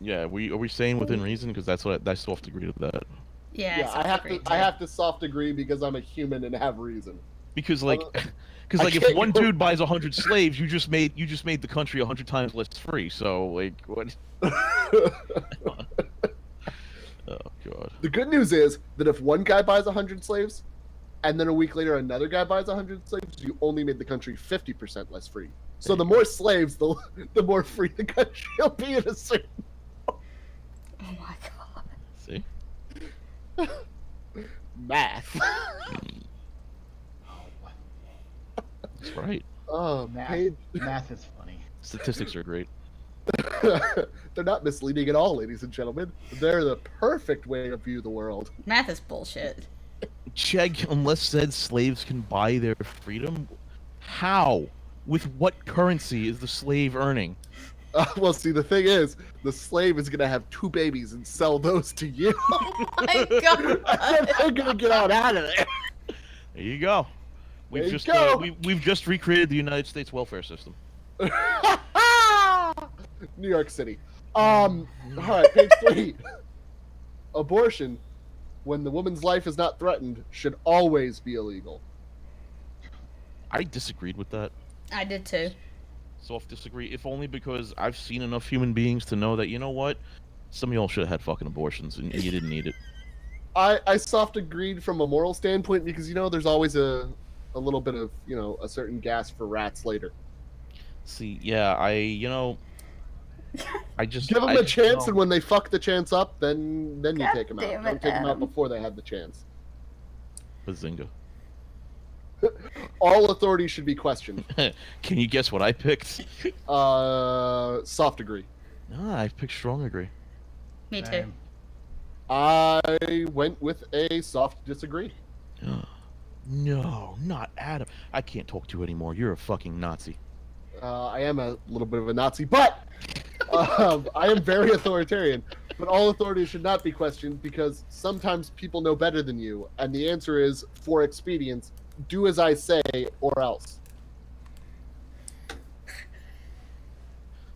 Yeah, are we saying within reason? Because that's what I soft agree with that. Yeah, I have to soft agree because I'm a human and have reason. Because if one dude buys 100 slaves, you just made the country 100 times less free. So what? Oh God. The good news is that if one guy buys 100 slaves, and then a week later another guy buys 100 slaves, you only made the country 50% less free. So the more slaves, the more free the country will be at a certain. Oh my God. See. Math. That's right. Oh, math is funny. Statistics are great. They're not misleading at all, ladies and gentlemen. They're the perfect way to view the world. Math is bullshit. Chegg, unless said slaves can buy their freedom, how? With what currency is the slave earning? Well, see, the thing is, the slave is gonna have 2 babies and sell those to you. Oh my god! They're gonna get on out of there. There you go. We've There you go. we've just recreated the United States welfare system. New York City. All right, page 3. Abortion, when the woman's life is not threatened, should always be illegal. I disagreed with that. I did too. Soft disagree, if only because I've seen enough human beings to know that, you know what? Some of y'all should have had fucking abortions and you didn't need it. I soft agreed from a moral standpoint because, you know, there's always a little bit of, you know, a certain gas for rats later. See, yeah, I just give them a chance, know. and when they fuck the chance up, then you God take them out. damn Don't it, take them out Adam. before they had the chance. Bazinga. All authority should be questioned. Can you guess what I picked? Soft agree. Ah, I picked strong agree. Me too. Same. I went with a soft disagree. No, not Adam. I can't talk to you anymore. You're a fucking Nazi. I am a little bit of a Nazi, but I am very authoritarian. But all authority should not be questioned because sometimes people know better than you, and the answer is, for expedience, do as I say or else.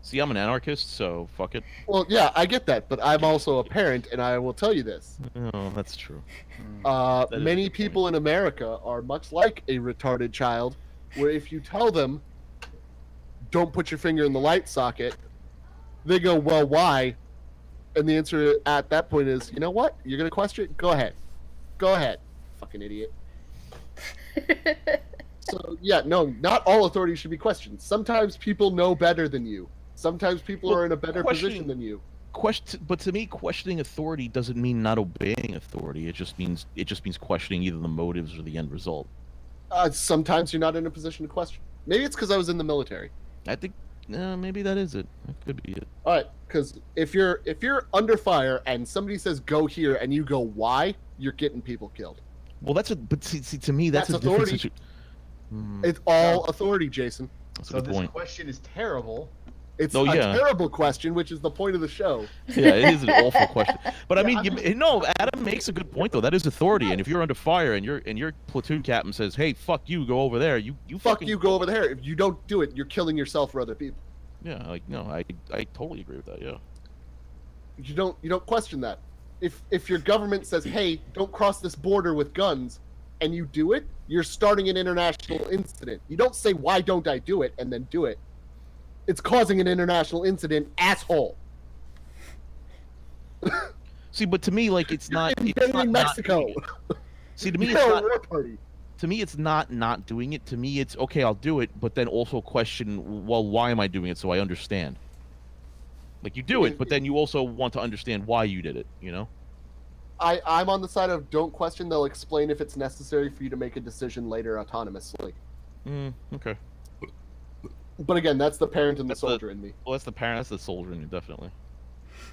See, I'm an anarchist, so fuck it. Well, yeah, I get that, but I'm also a parent, and I will tell you this. Oh, that's true. That is a Many good people in America are much like a retarded child, where if you tell them, don't put your finger in the light socket, they go, well, why? And the answer at that point is, you know what? You're going to question it? Go ahead. Go ahead, fucking idiot. So, yeah, no, not all authority should be questioned. Sometimes people know better than you. Sometimes people are in a better position than you. But to me, questioning authority doesn't mean not obeying authority. It just means questioning either the motives or the end result. Sometimes you're not in a position to question. Maybe it's because I was in the military. I think maybe that is it. That could be it. All right, because if you're under fire and somebody says go here and you go why, you're getting people killed. Well, but see to me that's a authority. different situation. It's all authority, Jason. That's a So good this point. question is terrible. It's Oh, a yeah. terrible question, which is the point of the show. Yeah, it is an awful question. But I Yeah, mean, no, Adam makes a good point though. That is authority, and if you're under fire and your platoon captain says, "Hey, fuck you, go over there," you Fuck fucking you, go over there. If you don't do it, you're killing yourself or other people. Yeah, like no, I totally agree with that. Yeah. You don't question that. If your government says, "Hey, don't cross this border with guns," and you do it, you're starting an international incident. You don't say, "Why don't I do it?" and then do it. It's causing an international incident, asshole. See, but to me, like it's not Invading Mexico. See, to me, You're it's a not. war party. To me, it's not doing it. To me, it's okay. I'll do it, but then also question, well, why am I doing it? So I understand. Like you do it, but then you also want to understand why you did it. You know. I'm on the side of don't question. They'll explain if it's necessary for you to make a decision later autonomously. Okay. But again, that's the parent and the That's soldier in me. Well, that's the parent. That's the soldier in you, definitely.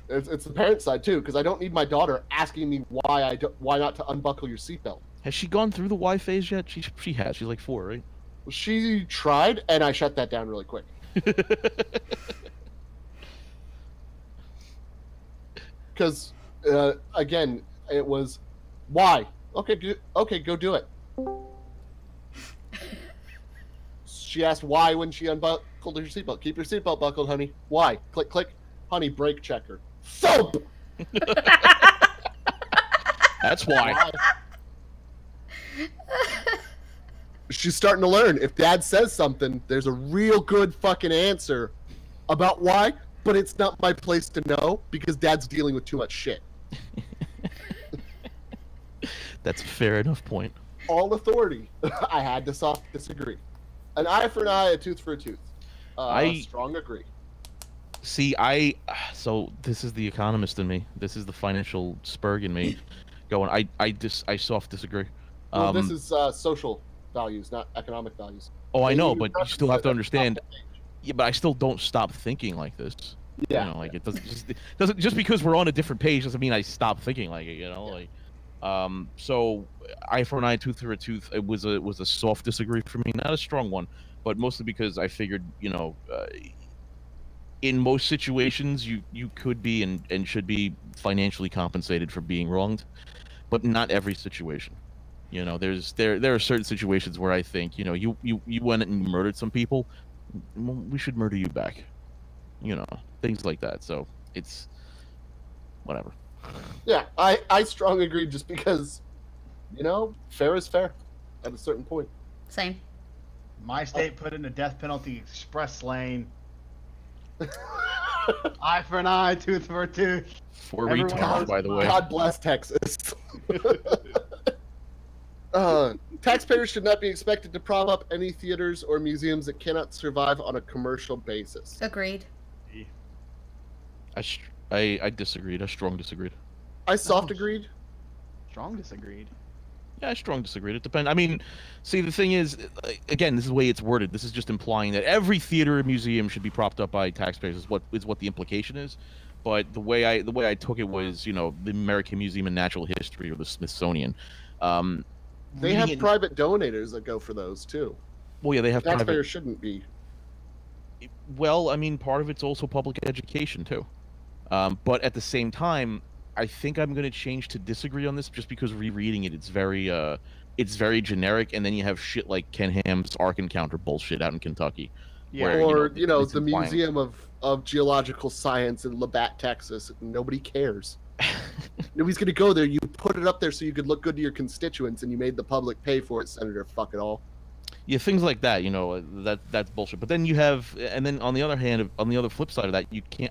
It's the parent side too, because I don't need my daughter asking me why not to unbuckle your seatbelt. Has she gone through the Y phase yet? She has. She's like 4, right? She tried, and I shut that down really quick. Because again, it was why. Okay, go do it. She asked why when she unbuckled her seatbelt. Keep your seatbelt buckled, honey. Why? Click, click. Honey, brake checker. Soap! That's why. She's starting to learn. If dad says something, there's a real good fucking answer about why, but it's not my place to know because dad's dealing with too much shit. That's a fair enough point. All authority. I had to soft disagree. An eye for an eye, a tooth for a tooth. Strong agree. See, so this is the economist in me. This is the financial spurg in me. Going, I soft disagree. Well, this is social values, not economic values. Oh, I know, but you still have to understand. Yeah, but I still don't stop thinking like this. Yeah. You know, like it doesn't just because we're on a different page doesn't mean I stop thinking like it. You know, so eye for an eye, tooth for a tooth. It was a soft disagree for me, not a strong one. but mostly because I figured, in most situations you could be and should be financially compensated for being wronged, but not every situation. There are certain situations where I think, you went and murdered some people, well, we should murder you back. Things like that. So it's whatever. Yeah, I strongly agree, just because, fair is fair at a certain point. Same. My state put in the death penalty express lane. Eye for an eye, tooth for a tooth. For retards, by the way. God bless Texas. Taxpayers should not be expected to prop up any theaters or museums that cannot survive on a commercial basis. Agreed. I disagreed. I strong disagreed. I soft agreed. Strong disagreed. Yeah, I strong disagreed. It depends. I mean, see, the thing is, again, this is the way it's worded. This is just implying that every theater or museum should be propped up by taxpayers. Is what the implication is. But the way I took it was, the American Museum of Natural History or the Smithsonian. They have private donators that go for those too. Well, yeah, they have taxpayers private. Shouldn't be. Well, I mean, part of it's also public education too. But at the same time, I think I'm going to change to disagree on this, just because rereading it, it's very generic, and then you have shit like Ken Ham's Ark Encounter bullshit out in Kentucky. Yeah. Where, or the implying. Museum of Geological Science in Labatt, Texas. Nobody cares. Nobody's going to go there. You put it up there so you could look good to your constituents, and you made the public pay for it, Senator. Fuck it all. Yeah, things like that. That's bullshit. But then you have, and then on the other hand, on the other flip side of that,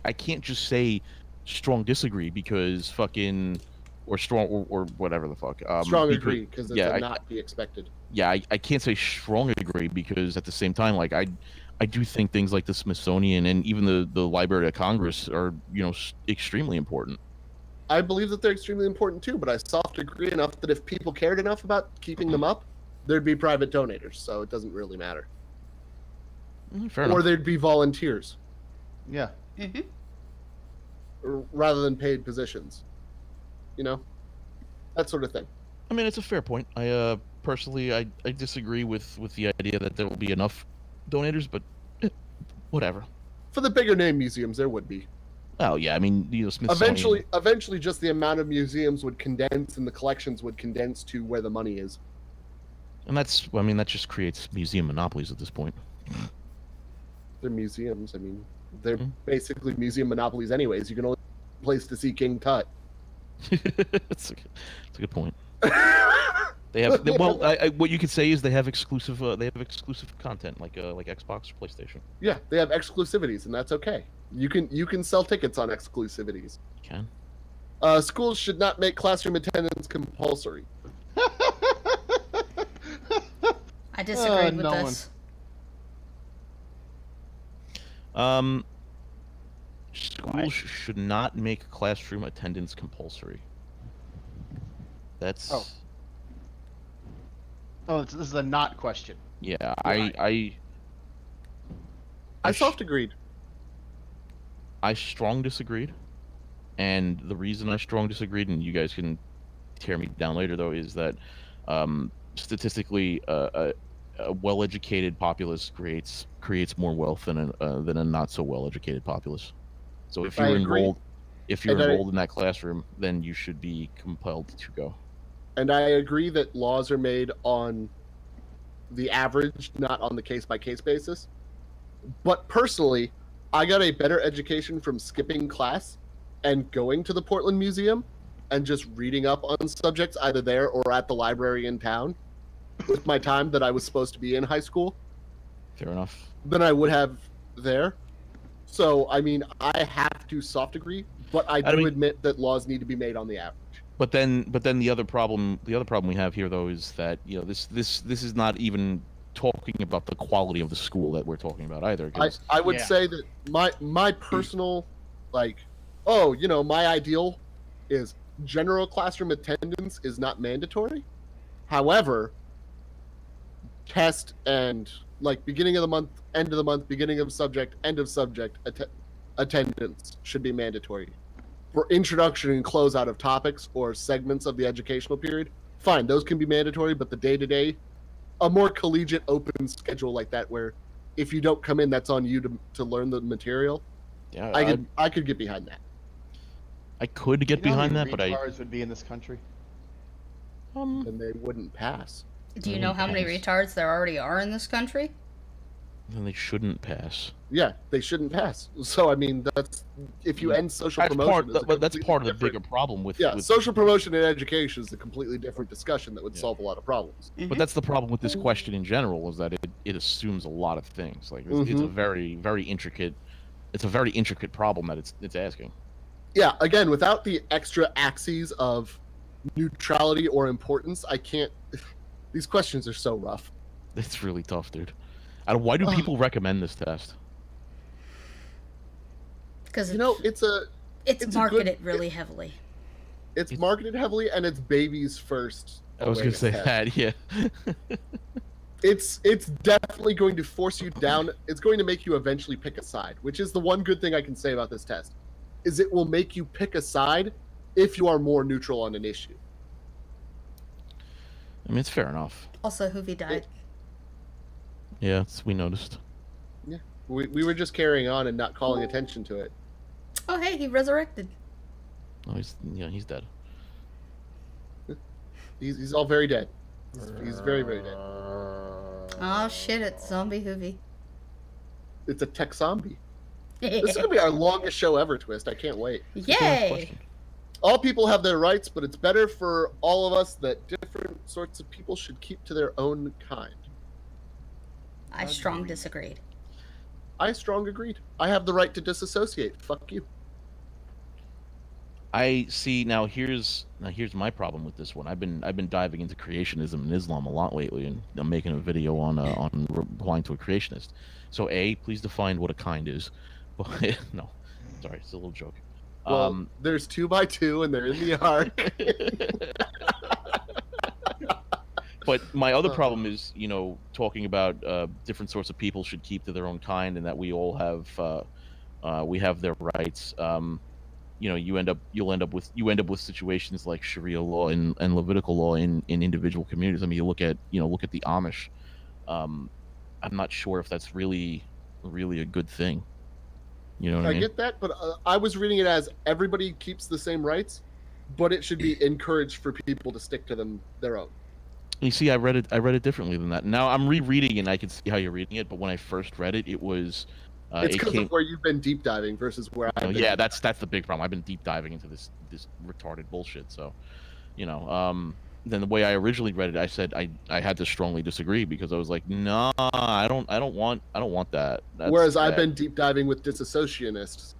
I can't just say strong disagree, because fucking, or strong, or whatever the fuck. Strong agree, because it's not be expected. Yeah, I can't say strong agree, because at the same time, like, I do think things like the Smithsonian and even the Library of Congress are, extremely important. I believe that they're extremely important too, but I soft agree enough that if people cared enough about keeping them up, there'd be private donators, so it doesn't really matter. Fair enough. Or there'd be volunteers. Yeah. Mm-hmm. Rather than paid positions. That sort of thing. I mean, it's a fair point. I personally, I disagree with the idea that there will be enough donators, but whatever. For the bigger name museums, there would be. Oh yeah, I mean, Smithsonian. Eventually, just the amount of museums would condense, and the collections would condense to where the money is. And that just creates museum monopolies at this point. They're museums. I mean, they're basically museum monopolies, anyways. You can only place to see King Tut. That's a good point. What you could say is they have exclusive content, like Xbox or PlayStation. Yeah, they have exclusivities, and that's okay. You can sell tickets on exclusivities. You can. Schools should not make classroom attendance compulsory. I disagreed with this. Schools should not make classroom attendance compulsory. That's. Oh, this is a not question. Yeah, I soft agreed. I strong disagreed, and the reason I strong disagreed, and you guys can tear me down later though, is that statistically, a well-educated populace creates more wealth than a not so well-educated populace. So if you're enrolled in that classroom, then you should be compelled to go. And I agree that laws are made on the average, not on the case-by-case basis. But personally, I got a better education from skipping class and going to the Portland Museum and just reading up on subjects either there or at the library in town with my time that I was supposed to be in high school. Fair enough. Than I would have there. So, I mean, I have to soft agree, but I do admit that laws need to be made on the average. But then the other problem we have here though is that this is not even talking about the quality of the school that we're talking about either. I would say that my personal my ideal is general classroom attendance is not mandatory. However, test and beginning of the month, end of the month, beginning of subject, end of subject attendance should be mandatory. For introduction and closeout of topics or segments of the educational period, fine, those can be mandatory, but the day-to-day, a more collegiate open schedule like that where if you don't come in, that's on you to learn the material. Yeah, I could get behind that. I could get behind that, but retards would be in this country. And they wouldn't pass. Do you know how many retards there already are in this country? Then they shouldn't pass. Yeah, they shouldn't pass. So I mean, that's if you end social promotion. That's part of the bigger problem with. Yeah, social promotion and education is a completely different discussion that would solve a lot of problems. But that's the problem with this question in general, is that it assumes a lot of things. Like it's a very intricate. It's a very intricate problem that it's asking. Yeah, again, without the extra axes of neutrality or importance, I can't. These questions are so rough. It's really tough, dude. Why do people recommend this test? Because it's marketed really heavily. It's marketed heavily, and it's babies first. I was gonna say that, yeah. It's definitely going to force you down. It's going to make you eventually pick a side, which is the one good thing I can say about this test, is it will make you pick a side if you are more neutral on an issue. I mean, it's fair enough. Also, Hoovy died. Yeah, we noticed. Yeah, we were just carrying on and not calling attention to it. Oh, hey, he resurrected. Oh, he's dead. He's all very dead. He's very, very dead. Oh shit! It's zombie Hoovy. It's a tech zombie. This is gonna be our longest show ever, Twist. I can't wait. Yay! All people have their rights, but it's better for all of us that different sorts of people should keep to their own kind. I strong disagreed. I strong agreed. I have the right to disassociate. Fuck you. I see. Now here's my problem with this one. I've been diving into creationism and Islam a lot lately, and I'm making a video on replying to a creationist. So please define what a kind is. But no, sorry, it's a little joke. Well, there's 2x2 and they're in the ark. But my other problem is, talking about different sorts of people should keep to their own kind, and that we all have we have their rights. You end up with situations like Sharia law and Levitical law in individual communities. I mean, look at the Amish. I'm not sure if that's really a good thing. You know what I mean? I get that, but I was reading it as everybody keeps the same rights, but it should be encouraged for people to stick to their own. You see, I read it differently than that. Now I'm rereading and I can see how you're reading it, but when I first read it, it was it's because of where you've been deep diving versus where I've been. Yeah, that's the big problem. I've been deep diving into this retarded bullshit. So, then the way I originally read it, I said I had to strongly disagree, because I was like, no, I don't want that. That's Whereas bad. I've been deep diving with disassociationists.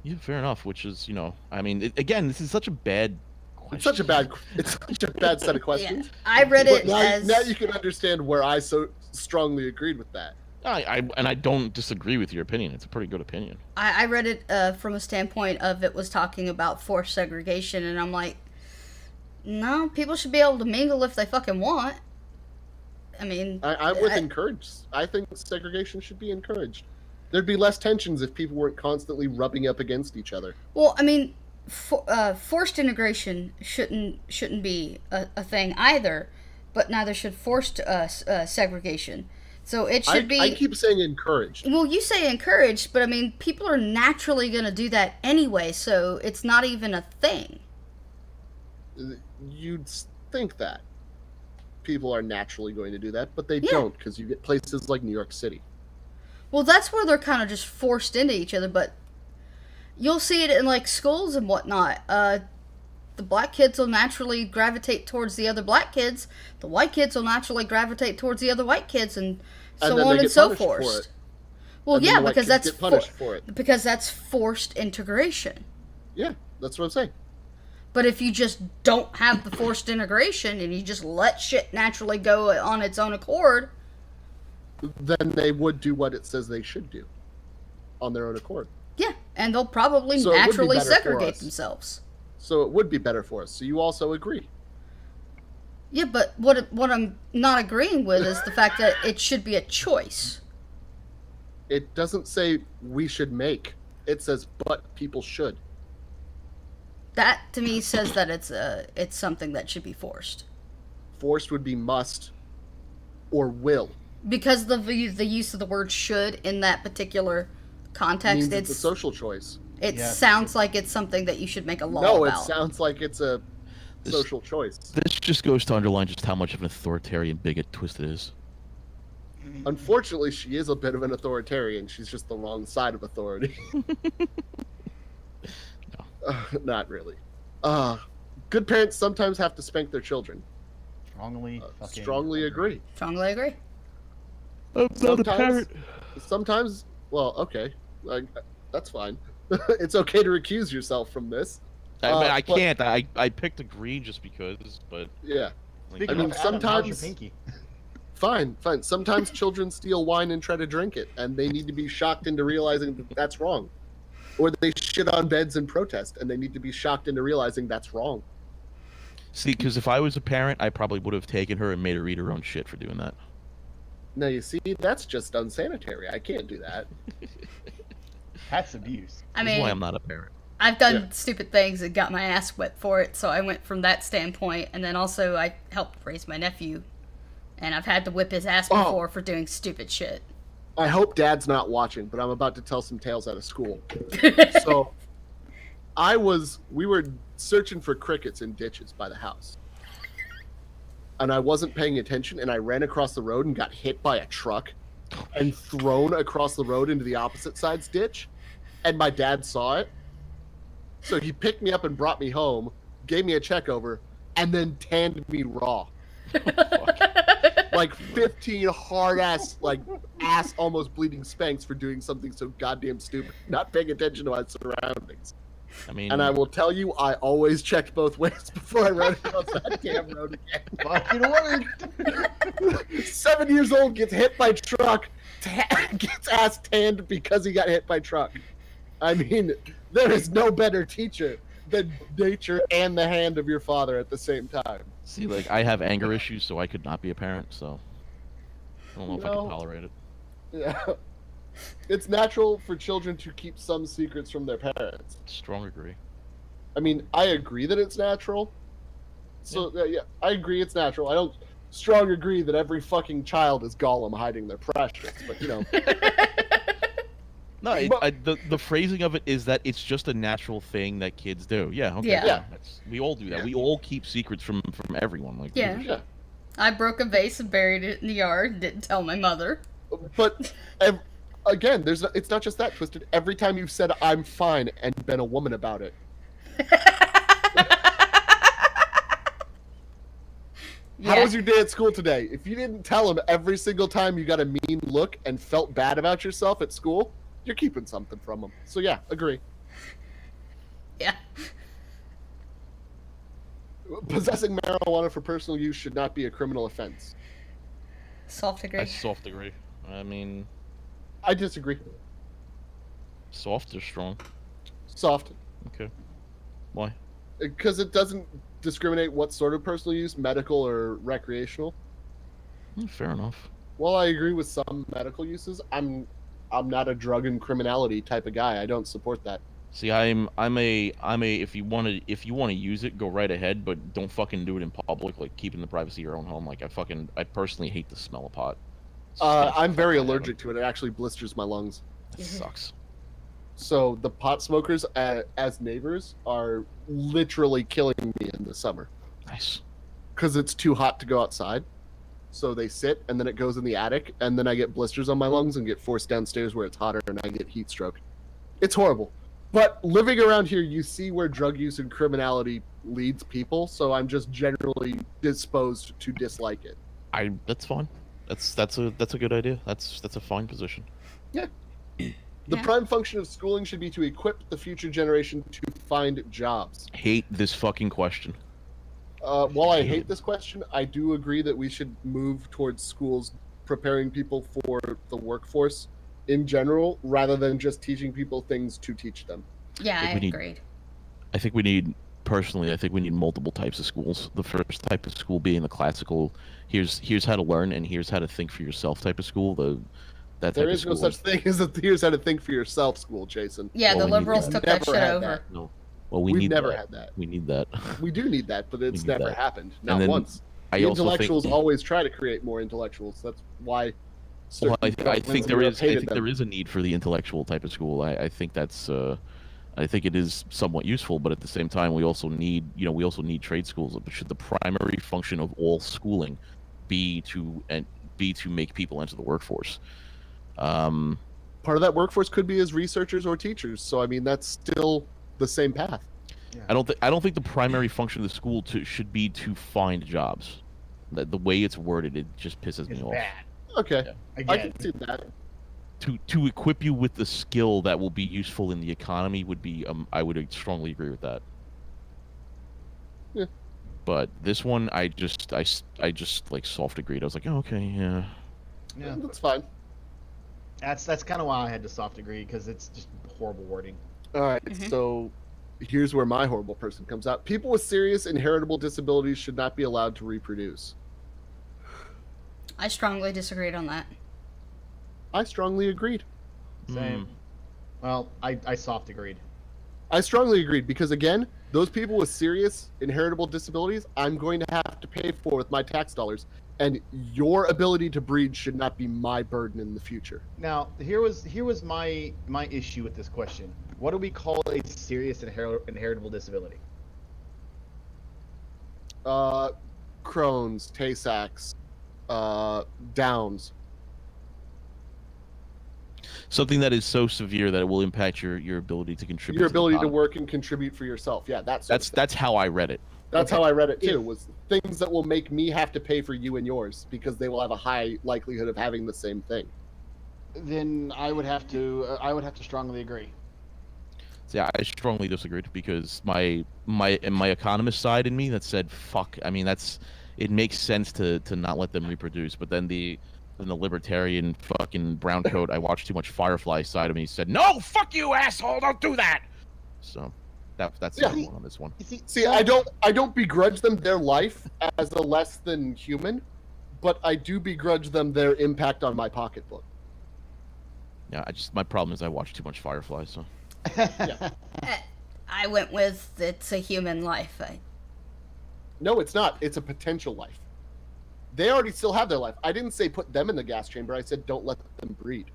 Yeah, fair enough. Which is, I mean, again, this is such a bad question. It's such a bad set of questions. Yeah, I read it now you can understand where I so strongly agreed with that. I don't disagree with your opinion. It's a pretty good opinion. I read it from a standpoint of it was talking about forced segregation, and I'm like, no, people should be able to mingle if they fucking want. I mean, I'm with encouraged. I think segregation should be encouraged. There'd be less tensions if people weren't constantly rubbing up against each other. Well, I mean, forced integration shouldn't be a thing either, but neither should forced segregation. So it should be. I keep saying encouraged. Well, you say encouraged, but I mean, people are naturally going to do that anyway, so it's not even a thing. You'd think that people are naturally going to do that, but they don't, because you get places like New York City. Well, that's where they're kind of just forced into each other, but you'll see it in like schools and whatnot. The black kids will naturally gravitate towards the other black kids. The white kids will naturally gravitate towards the other white kids, and so on and so forth. Well, yeah, because that's because that's forced integration. Yeah, that's what I'm saying. But if you just don't have the forced integration and you just let shit naturally go on its own accord, then they would do what it says they should do on their own accord. Yeah, and they'll probably naturally segregate themselves. So it would be better for us. So you also agree? Yeah, but what I'm not agreeing with is the fact that it should be a choice. It doesn't say we should make. It says, but people should. That to me says that it's something that should be forced. Forced would be must or will. Because the use of the word should in that particular context, it's a social choice. It sounds like it's something that you should make a law about. No, it sounds like it's a social choice. This just goes to underline just how much of an authoritarian bigot Twisted is. Unfortunately, she is a bit of an authoritarian. She's just the wrong side of authority. No. Not really. Good parents sometimes have to spank their children. Strongly agree. Strongly agree. I'm not a parent. Sometimes, well, okay. That's fine. It's okay to recuse yourself from this. I can't. I picked agree just because, but... Yeah. Like, I mean, Adam, sometimes... how's your pinky? Fine. Sometimes children steal wine and try to drink it, and they need to be shocked into realizing that that's wrong. Or they shit on beds and protest, and they need to be shocked into realizing that's wrong. See, because if I was a parent, I probably would have taken her and made her eat her own shit for doing that. Now, you see, that's just unsanitary. I can't do that. That's abuse. I That's mean, why I'm not a parent. I've done stupid things and got my ass whipped for it, so I went from that standpoint, and then also I helped raise my nephew, and I've had to whip his ass before for doing stupid shit. I hope Dad's not watching, but I'm about to tell some tales out of school. So, we were searching for crickets in ditches by the house. And I wasn't paying attention, and I ran across the road and got hit by a truck and thrown across the road into the opposite side's ditch. And my dad saw it. So he picked me up and brought me home, gave me a check over, and then tanned me raw. Like 15 hard-ass, ass almost bleeding spanks for doing something so goddamn stupid. Not paying attention to my surroundings. I mean, and I will tell you, I always checked both ways before I rode across that damn road again. Fucking worked. 7 years old, gets hit by truck, gets ass tanned because he got hit by truck. I mean, there is no better teacher than nature and the hand of your father at the same time. see, I have anger issues, so I could not be a parent, so I don't know if I can tolerate it. Yeah. It's natural for children to keep some secrets from their parents. Strong agree. I mean, I agree that it's natural. So, yeah, I agree it's natural. I don't strong agree that every fucking child is Gollum hiding their precious, but, you know. No, the phrasing of it is that it's just a natural thing that kids do. Yeah, okay. Yeah. We all do that. We all keep secrets from everyone. Yeah. I broke a vase and buried it in the yard and didn't tell my mother. But, again, it's not just that, Twisted. Every time you've said, I'm fine, and been a woman about it. How was your day at school today? If you didn't tell him every single time you got a mean look and felt bad about yourself at school, you're keeping something from him. So yeah, agree. Yeah. Possessing marijuana for personal use should not be a criminal offense. Soft agree. I soft agree. I mean, I disagree. soft or strong? Soft. Okay. Why? Because it doesn't discriminate what sort of personal use, medical or recreational. Fair enough. While I agree with some medical uses, I'm not a drug and criminality type of guy. I don't support that. See, I'm a if you want to use it, go right ahead, but don't fucking do it in public, keep it in the privacy of your own home. I personally hate the smell of pot. I'm very allergic to it. It actually blisters my lungs. That sucks. So the pot smokers as neighbors are literally killing me in the summer. Nice. Because it's too hot to go outside. So they sit, and then it goes in the attic, and then I get blisters on my lungs and get forced downstairs where it's hotter, and I get heat stroke. It's horrible. But living around here, you see where drug use and criminality leads people, so I'm just generally disposed to dislike it. That's fine. That's a good idea. That's a fine position. Yeah. The prime function of schooling should be to equip the future generation to find jobs. Hate this fucking question. While I hate this question, I do agree that we should move towards schools preparing people for the workforce in general, rather than just teaching people things to teach them. Yeah, I agreed. I think we need multiple types of schools. The first type of school being the classical, here's how to learn and here's how to think for yourself type of school. There is no such thing as a here's how to think for yourself school, Jason. Yeah, the liberals took that shit over. No. Well, we've never had that. We need that. We do need that, but it's never happened. Not once. The intellectuals always try to create more intellectuals. That's why Well, I think there is. I think them. there is a need for the intellectual type of school. I think that's. I think it is somewhat useful, but at the same time, we also need. We also need trade schools. But should the primary function of all schooling be to make people enter the workforce? Part of that workforce could be as researchers or teachers. So I mean, that's still the same path. Yeah. I don't think the primary function of the school should be to find jobs. The way it's worded, it just pisses me off. Bad. Okay, yeah. I can see that. To equip you with the skill that will be useful in the economy would be I would strongly agree with that. Yeah. But this one, I just like soft agreed. I was like, oh, okay, yeah. Yeah, That's fine. That's kind of why I had to soft agree, because it's just horrible wording. All right, so here's where my horrible person comes out. People with serious inheritable disabilities should not be allowed to reproduce. I strongly disagreed on that. I strongly agreed. Same. Well, I soft agreed. I strongly agreed because, again, those people with serious inheritable disabilities, I'm going to have to pay for with my tax dollars. And your ability to breed should not be my burden in the future. Now, here was my issue with this question. What do we call a serious inheritable disability? Crohn's, Tay-Sachs, Downs. Something that is so severe that it will impact your ability to contribute. Your ability to work and contribute for yourself. Yeah, that's how I read it. That's how I read it too. Was things that will make me have to pay for you and yours because they will have a high likelihood of having the same thing. Then I would have to strongly agree. So yeah, I strongly disagreed because my economist side in me that said fuck. I mean, it makes sense to not let them reproduce, but then the libertarian fucking brown coat I watched too much Firefly side of me said, no, fuck you, asshole, don't do that. So that's the one on this one. See, I don't begrudge them their life as a less than human, but I do begrudge them their impact on my pocketbook. Yeah, my problem is I watch too much Firefly, so. Yeah. I went with it's a human life. No, it's not. It's a potential life. They already still have their life. I didn't say put them in the gas chamber. I said don't let them breed.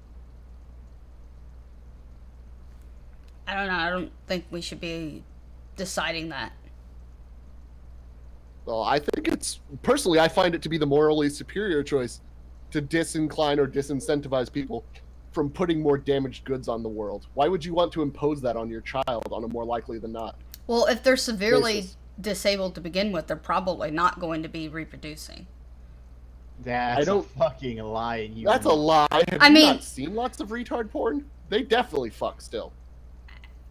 I don't know. I don't think we should be deciding that. Well, I think personally, I find it to be the morally superior choice to disincline or disincentivize people from putting more damaged goods on the world. Why would you want to impose that on your child on a more likely than not? Well, if they're severely disabled to begin with, they're probably not going to be reproducing. That's a fucking lie. That's a lie. Have you not seen lots of retard porn? They definitely fuck still.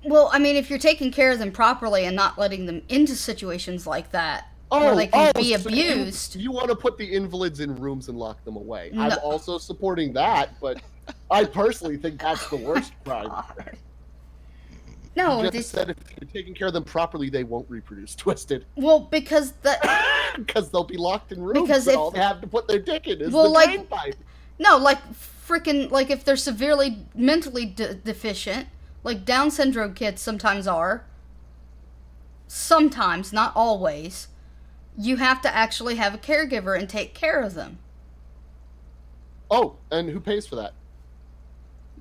Well, I mean, if you're taking care of them properly and not letting them into situations like that, where they can be abused. You want to put the invalids in rooms and lock them away. No. I'm also supporting that, but I personally think that's the worst crime. No, you just said if you're taking care of them properly, they won't reproduce. Twisted. Well, because they'll be locked in rooms. Because all they have to put their dick in is the drain pipe. No, like if they're severely mentally deficient, like Down syndrome kids sometimes are. Sometimes, not always. You have to actually have a caregiver and take care of them. Oh, and who pays for that?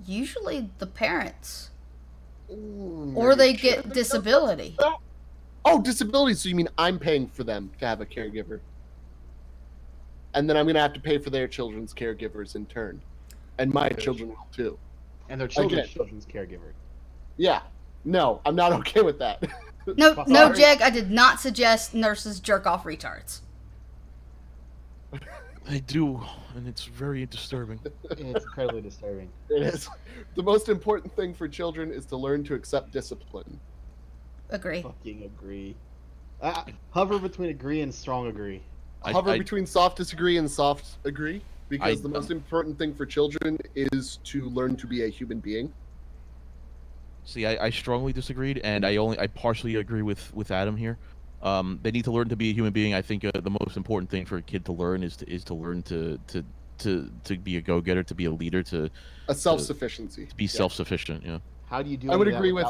Usually the parents. Or they get disability. Oh, disability. So you mean I'm paying for them to have a caregiver? And then I'm going to have to pay for their children's caregivers in turn. And my children will too. And their children's caregiver. Yeah. No, I'm not okay with that. No, Jag, I did not suggest nurses jerk off retards. I do, and it's very disturbing. It's incredibly disturbing. It is. The most important thing for children is to learn to accept discipline. Agree. Fucking agree. Hover between agree and strong agree. Hover between soft disagree and soft agree, because the most important thing for children is to learn to be a human being. See, I strongly disagreed, and I partially agree with Adam here. They need to learn to be a human being. I think the most important thing for a kid to learn is to learn to be a go-getter, to be a leader, to a self-sufficiency, to be self-sufficient. Yeah. How do you do? I would agree with.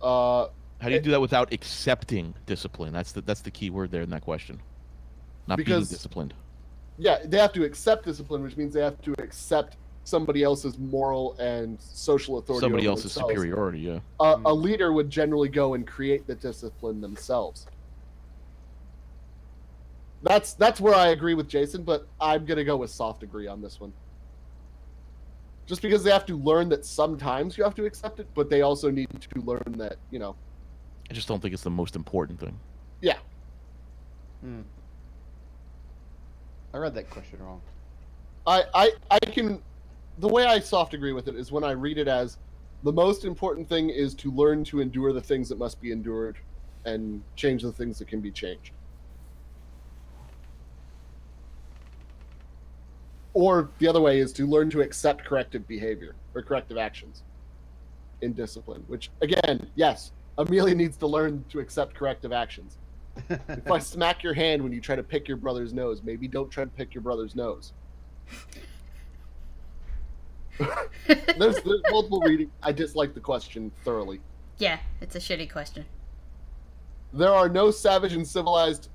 How do you do that without accepting discipline? That's the key word there in that question. Not being disciplined. Yeah, they have to accept discipline, which means they have to accept somebody else's moral and social authority. Somebody else's themselves. superiority, yeah. A leader would generally go and create the discipline themselves. That's where I agree with Jason, but I'm gonna go with soft agree on this one. Just because they have to learn that sometimes you have to accept it, but they also need to learn that, you know. I just don't think it's the most important thing. Yeah. I read that question wrong. I can, the way I soft agree with it is when I read it as the most important thing is to learn to endure the things that must be endured and change the things that can be changed. Or the other way is to learn to accept corrective behavior or corrective actions in discipline, which again, yes, Amelia needs to learn to accept corrective actions. If I smack your hand when you try to pick your brother's nose, maybe don't try to pick your brother's nose. there's multiple readings. I dislike the question thoroughly. Yeah, it's a shitty question. There are no savage and civilized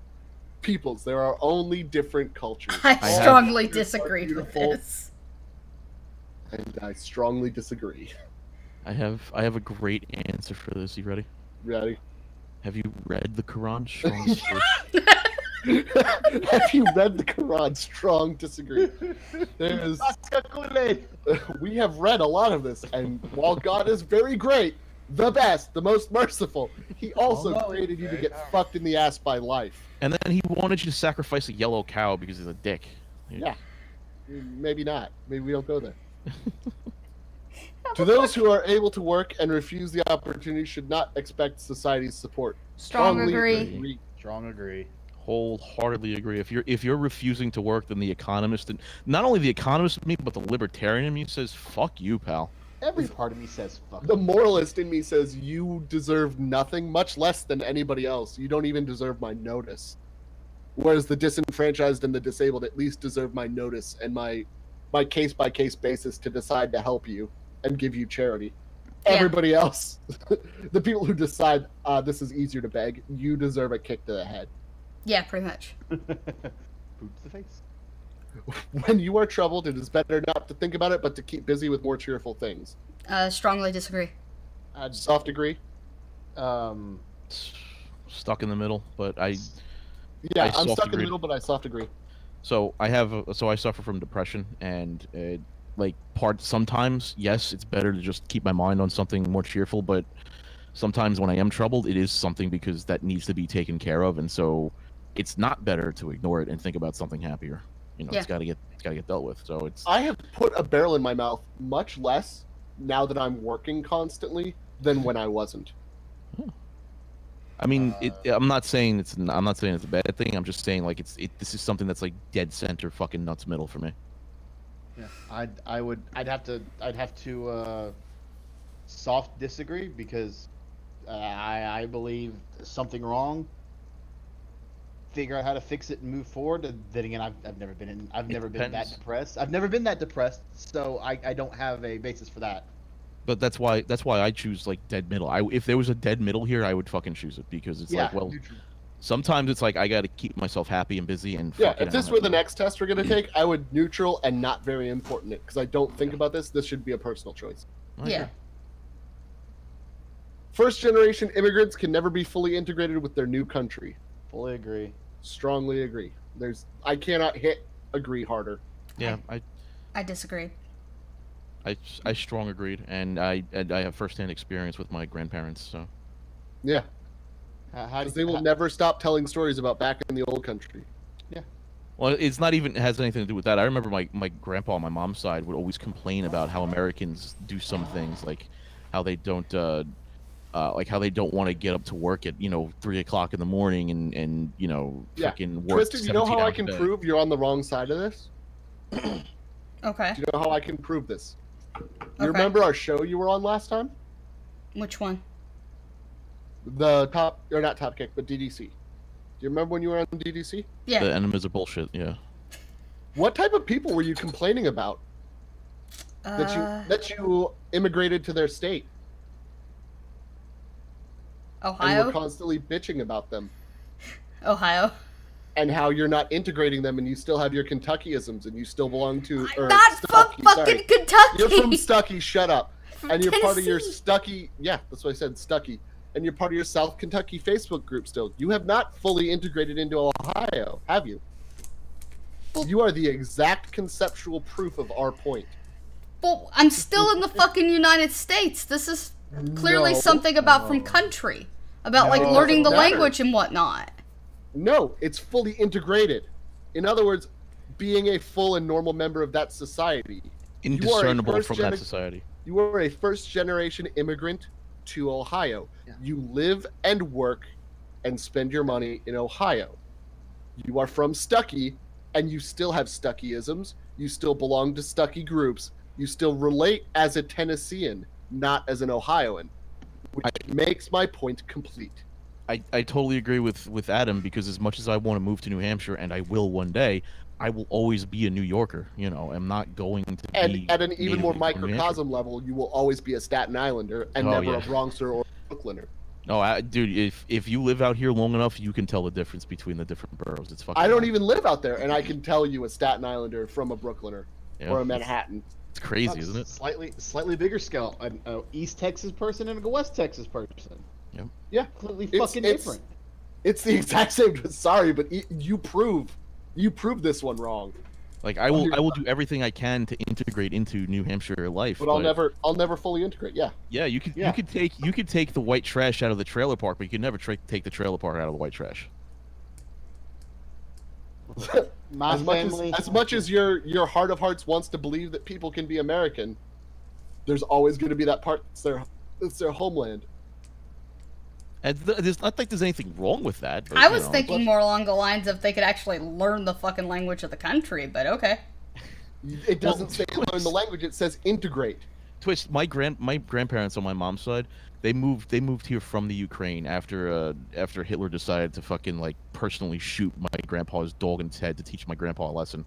peoples. There are only different cultures. I strongly disagree with this. And I strongly disagree. I have a great answer for this. You ready? Ready? Have you read the Quran? Strong disagree. Have you read the Quran? Strong disagree. There's, we have read a lot of this, and while God is very great, the best, the most merciful, he also created you to get fucked in the ass by life. And then he wanted you to sacrifice a yellow cow because he's a dick. Yeah. Maybe not. Maybe we don't go there. To those who are able to work and refuse the opportunity should not expect society's support. Strongly agree. Strong agree. Wholeheartedly agree. If you're refusing to work, then the economist, and not only the economist in me, but the libertarian in me says, "Fuck you, pal." Every part of me says fuck. The moralist in me says you deserve nothing, much less than anybody else. You don't even deserve my notice. Whereas the disenfranchised and the disabled at least deserve my notice and my case-by-case basis to decide to help you and give you charity. Yeah. Everybody else, the people who decide this is easier to beg, you deserve a kick to the head. Yeah, pretty much. Boot to the face. When you are troubled, it is better not to think about it, but to keep busy with more cheerful things. Strongly disagree. Soft agree. Stuck in the middle, but I'm stuck in the middle, but I soft agree. So I suffer from depression, and sometimes, yes, it's better to just keep my mind on something more cheerful, but sometimes when I am troubled, it is something because that needs to be taken care of, and so it's not better to ignore it and think about something happier. You know, it's got to get dealt with. So it's. I have put a barrel in my mouth much less now that I'm working constantly than when I wasn't. I mean, I'm not saying it's a bad thing. I'm just saying this is something that's like dead center, fucking nuts middle for me. Yeah, I'd have to soft disagree because I believe something wrong. Figure out how to fix it and move forward. Then again, I've never been that depressed. I've never been that depressed, so I don't have a basis for that. But that's why I choose like dead middle. If there was a dead middle here, I would fucking choose it because it's neutral. Sometimes it's like I got to keep myself happy and busy and. If this were the next test we're gonna take, I would neutral and not very important it because I don't think about this. This should be a personal choice. Okay. Yeah. First-generation immigrants can never be fully integrated with their new country. Fully agree. Strongly agree. I cannot hit agree harder. Yeah, I disagree. I strong agreed, and I have firsthand experience with my grandparents. So. Yeah. Because they will never stop telling stories about back in the old country. Yeah. Well, it's not even has anything to do with that. I remember my grandpa on my mom's side would always complain about how Americans do some things, like how they don't want to get up to work at 3 o'clock in the morning and freaking work. Tristan, you know how I can prove you're on the wrong side of this? Okay. Do you know how I can prove this? You remember our show you were on last time? Which one? The not Top Kick, but DDC. Do you remember when you were on DDC? Yeah. The enemies are bullshit. Yeah. What type of people were you complaining about? That you immigrated to their state. Ohio. And we're constantly bitching about them. Ohio. and how you're not integrating them, and you still have your Kentuckyisms, and you still belong to. I'm not from fucking Kentucky. You're from Stucky. Shut up. And you're part of your Tennessee. Stucky. Yeah, that's what I said. Stucky. And you're part of your South Kentucky Facebook group still. You have not fully integrated into Ohio, have you? You are the exact conceptual proof of our point. Well, I'm still in the fucking United States. This is clearly something about from country. About, like, learning the language and whatnot. No, it's fully integrated. In other words, being a full and normal member of that society. Indiscernible from that society. You are a first-generation immigrant to Ohio. Yeah. You live and work and spend your money in Ohio. You are from Stucky, and you still have Stuckyisms. You still belong to Stucky groups. You still relate as a Tennessean, not as an Ohioan, which makes my point complete. I totally agree with Adam, because as much as I want to move to New Hampshire, and I will one day, I will always be a New Yorker. You know, I'm not going to be... And at an even more microcosm level, you will always be a Staten Islander and never a Bronxer or a Brooklyner. No, dude, if you live out here long enough, you can tell the difference between the different boroughs. It's fucking... I don't even live out there, and I can tell you a Staten Islander from a Brooklyner or a Manhattan. It's crazy, isn't it? Slightly bigger scale. An East Texas person and a West Texas person. Yep. Yeah. Completely fucking different. It's the exact same. Sorry, but you prove this one wrong. Like I will do everything I can to integrate into New Hampshire life. But I'll never fully integrate. Yeah. Yeah, you could take the white trash out of the trailer park, but you could never take the trailer park out of the white trash. As much as your heart of hearts wants to believe that people can be American, there's always going to be that part that's their homeland. And there's not like there's anything wrong with that. But, I was thinking more along the lines of they could actually learn the fucking language of the country, but okay. It doesn't say learn the language; it says integrate. Twist. My grandparents on my mom's side, they moved here from the Ukraine after Hitler decided to fucking like personally shoot my grandpa's dog in its head to teach my grandpa a lesson.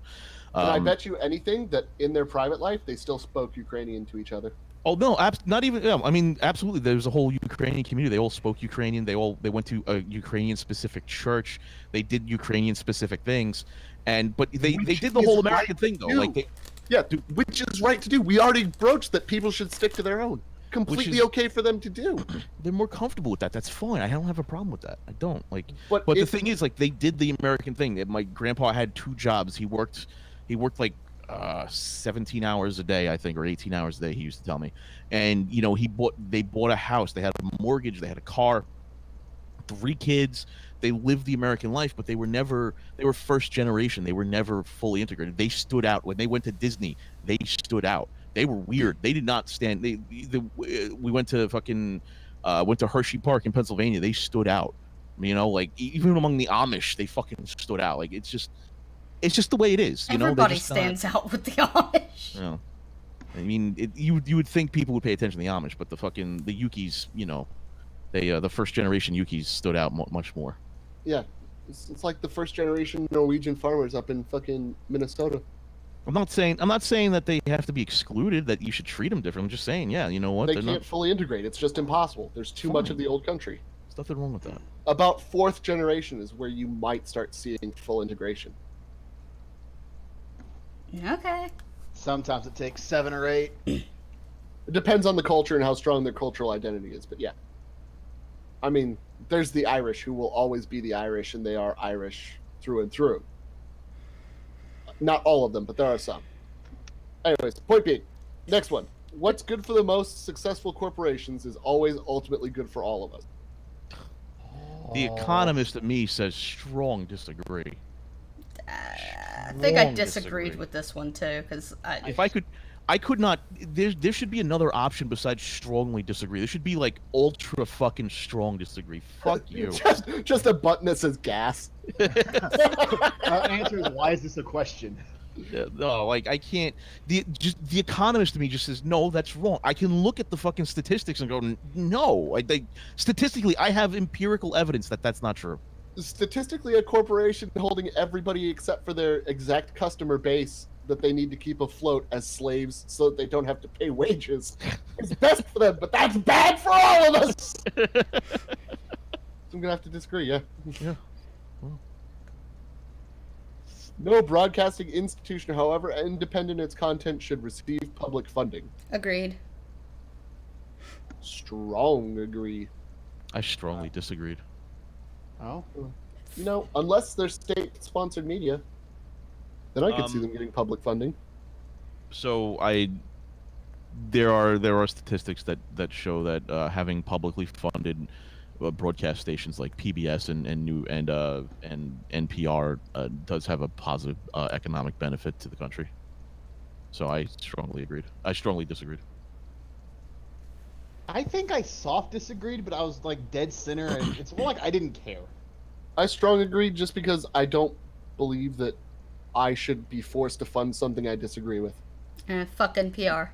And I bet you anything that in their private life they still spoke Ukrainian to each other. Oh no, not even. Yeah, I mean, absolutely. There's a whole Ukrainian community. They all spoke Ukrainian. They went to a Ukrainian specific church. They did Ukrainian specific things, but they did the whole American thing though. Like which is right to do. We already broached that people should stick to their own. Completely okay for them to do. They're more comfortable with that. That's fine. I don't have a problem with that. I don't like. But the thing is, like, they did the American thing. My grandpa had 2 jobs. He worked like 17 hours a day, I think, or 18 hours a day, he used to tell me. And you know, they bought a house, they had a mortgage, they had a car, 3 kids. They lived the American life, but they were first generation. They were never fully integrated. They stood out when they went to Disney. They stood out. They were weird. They did not stand. We went to Hershey Park in Pennsylvania. They stood out. You know, like even among the Amish, they fucking stood out. Like it's just the way it is. You Everybody know, stands out with the Amish. You know, I mean, you would think people would pay attention to the Amish, but the Yukis, you know, the first generation Yukis stood out much more. Yeah, it's like the first generation Norwegian farmers up in fucking Minnesota. I'm not saying that they have to be excluded, that you should treat them different. I'm just saying, yeah, you know what? They can't fully integrate. It's just impossible. There's too much of the old country. There's nothing wrong with that. About 4th generation is where you might start seeing full integration. Okay. Sometimes it takes 7 or 8. It depends on the culture and how strong their cultural identity is, but yeah. I mean, there's the Irish who will always be the Irish, and they are Irish through and through. Not all of them, but there are some. Anyways, point being, next one. What's good for the most successful corporations is always ultimately good for all of us. The economist in me says strong disagree. I think I disagreed with this one too, because if I could not. There should be another option besides strongly disagree. There should be like ultra fucking strong disagree. Fuck you. just a button that says gas. Our answer is, why is this a question? No, like I can't. The economist to me just says no, that's wrong. I can look at the fucking statistics and go no. Statistically, I have empirical evidence that that's not true. Statistically, a corporation holding everybody except for their exact customer base that they need to keep afloat as slaves so that they don't have to pay wages is best for them, but that's bad for all of us. So I'm gonna have to disagree. Yeah. Yeah. Well. No broadcasting institution, however independent its content, should receive public funding. Agreed. Strong agree. I strongly disagreed. Oh. You know, unless they're state-sponsored media, then I could see them getting public funding. So there are statistics that show that having publicly funded broadcast stations like PBS and NPR does have a positive economic benefit to the country. So I strongly disagreed. I think I soft disagreed, but I was like dead center, and it's more like I didn't care. I strongly agree just because I don't believe that I should be forced to fund something I disagree with. Fuck NPR.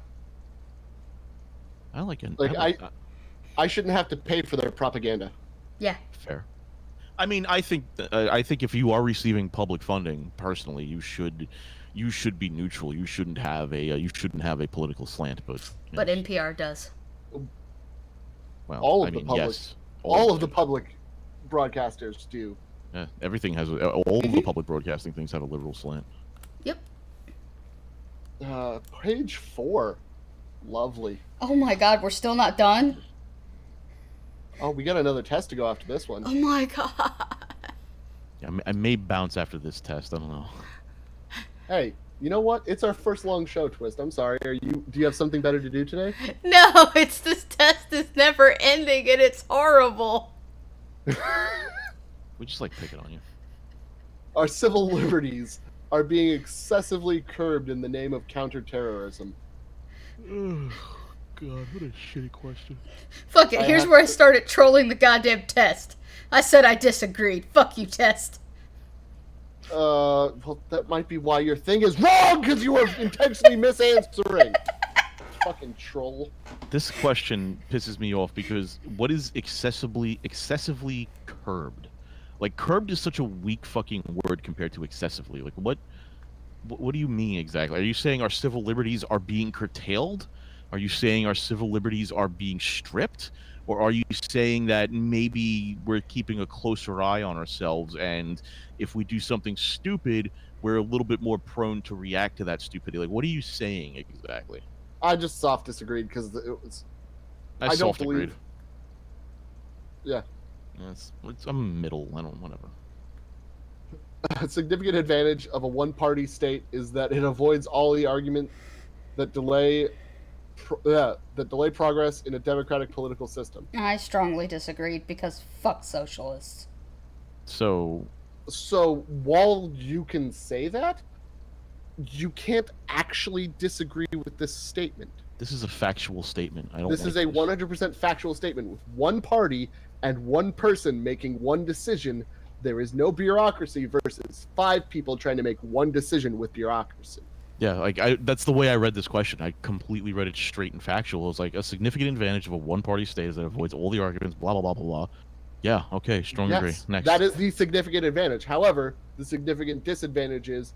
I like it. Like I shouldn't have to pay for their propaganda. Yeah. Fair. I mean, I think if you are receiving public funding, personally, you should be neutral. You shouldn't have a political slant. But NPR does. Well, all of the public broadcasters do. Yeah, everything has all of the public broadcasting things have a liberal slant. Yep. Page 4. Lovely. Oh my god, we're still not done? Oh, we got another test to go after this one. Oh my god. Yeah, I may bounce after this test. I don't know. Hey, you know what? It's our first long show, Twist. I'm sorry. Do you have something better to do today? No, it's this test is never ending and it's horrible. We just like picking on you. Our civil liberties are being excessively curbed in the name of counterterrorism. Oh, God, what a shitty question. Fuck it, here's where I started trolling the goddamn test. I said I disagreed. Fuck you, test. Well, that might be why your thing is wrong, because you were intentionally misanswering. Fucking troll. This question pisses me off because what is excessively curbed? Like, curbed is such a weak fucking word compared to excessively. Like, what do you mean exactly? Are you saying our civil liberties are being curtailed? Are you saying our civil liberties are being stripped? Or are you saying that maybe we're keeping a closer eye on ourselves, and if we do something stupid, we're a little bit more prone to react to that stupidity? Like, what are you saying exactly? I just soft disagreed because it was... I don't believe... Yeah. I'm middle. I don't... Whatever. A significant advantage of a one-party state is that it avoids all the argument that delay progress in a democratic political system. I strongly disagreed because fuck socialists. So while you can say that, you can't actually disagree with this statement. This is a factual statement. This is a 100% factual statement. With one party and one person making one decision, there is no bureaucracy versus 5 people trying to make one decision with bureaucracy. Yeah, like that's the way I read this question. I completely read it straight and factual. It was like a significant advantage of a one-party state is that it avoids all the arguments, blah, blah, blah, blah, blah. Yeah, okay, strong agree. Next. That is the significant advantage. However, the significant disadvantage is...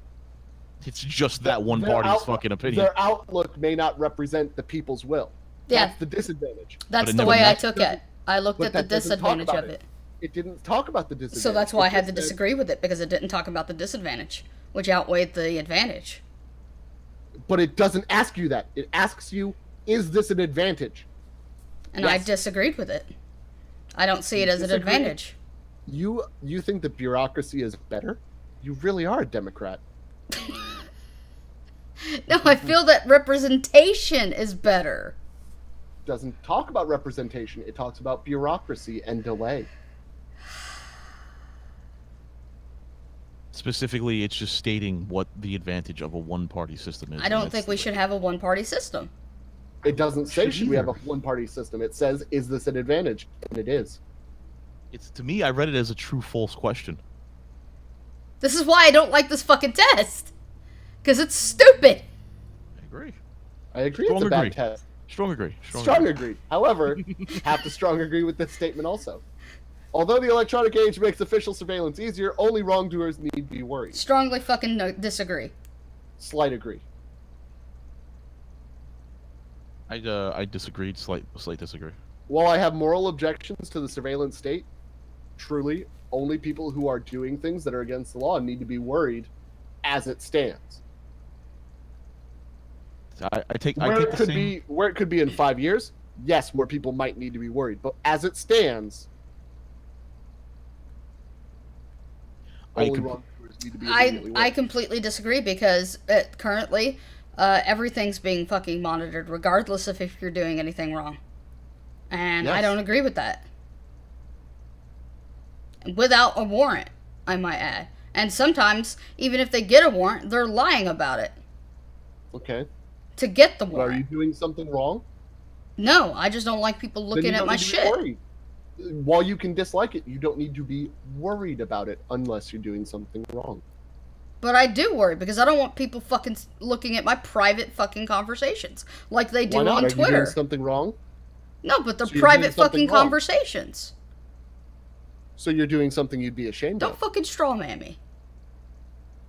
It's just that one party's fucking opinion. Their outlook may not represent the people's will. Yeah. That's the disadvantage. That's the way I took it. I looked at the disadvantage of it. It didn't talk about the disadvantage. So that's why I had to disagree with it, because it didn't talk about the disadvantage, which outweighed the advantage. But it doesn't ask you that. It asks you, is this an advantage? And yes. I disagreed with it. I don't see it as an advantage. You think that bureaucracy is better? You really are a Democrat. No, I feel that representation is better. Doesn't talk about representation. It talks about bureaucracy and delay. Specifically, it's just stating what the advantage of a one-party system is. I don't think we should have a one-party system. It doesn't say should we have a one-party system. It says, is this an advantage? And it is. To me, I read it as a true-false question. This is why I don't like this fucking test. Because it's stupid. I agree. It's a bad test. Strong agree. Strong agree. However, have to strong agree with this statement also. Although the electronic age makes official surveillance easier, only wrongdoers need be worried. Strongly fucking disagree. Slight agree. I disagreed. Slight disagree. While I have moral objections to the surveillance state, truly, only people who are doing things that are against the law need to be worried as it stands. I take the same... where it could be in 5 years. Yes, more people might need to be worried, but as it stands, only wrongdoers need to be immediately worried. I completely disagree because currently everything's being fucking monitored regardless of if you're doing anything wrong. And I don't agree with that. Without a warrant, I might add. And sometimes, even if they get a warrant, they're lying about it. Okay. To get the But warrant. are you doing something wrong? No, I just don't like people looking at my shit. While you can dislike it, you don't need to be worried about it unless you're doing something wrong. But I do worry because I don't want people fucking looking at my private fucking conversations like they do on Twitter. Are you doing something wrong? No, but they're private fucking conversations. So you're doing something you'd be ashamed of? Don't fucking straw man me.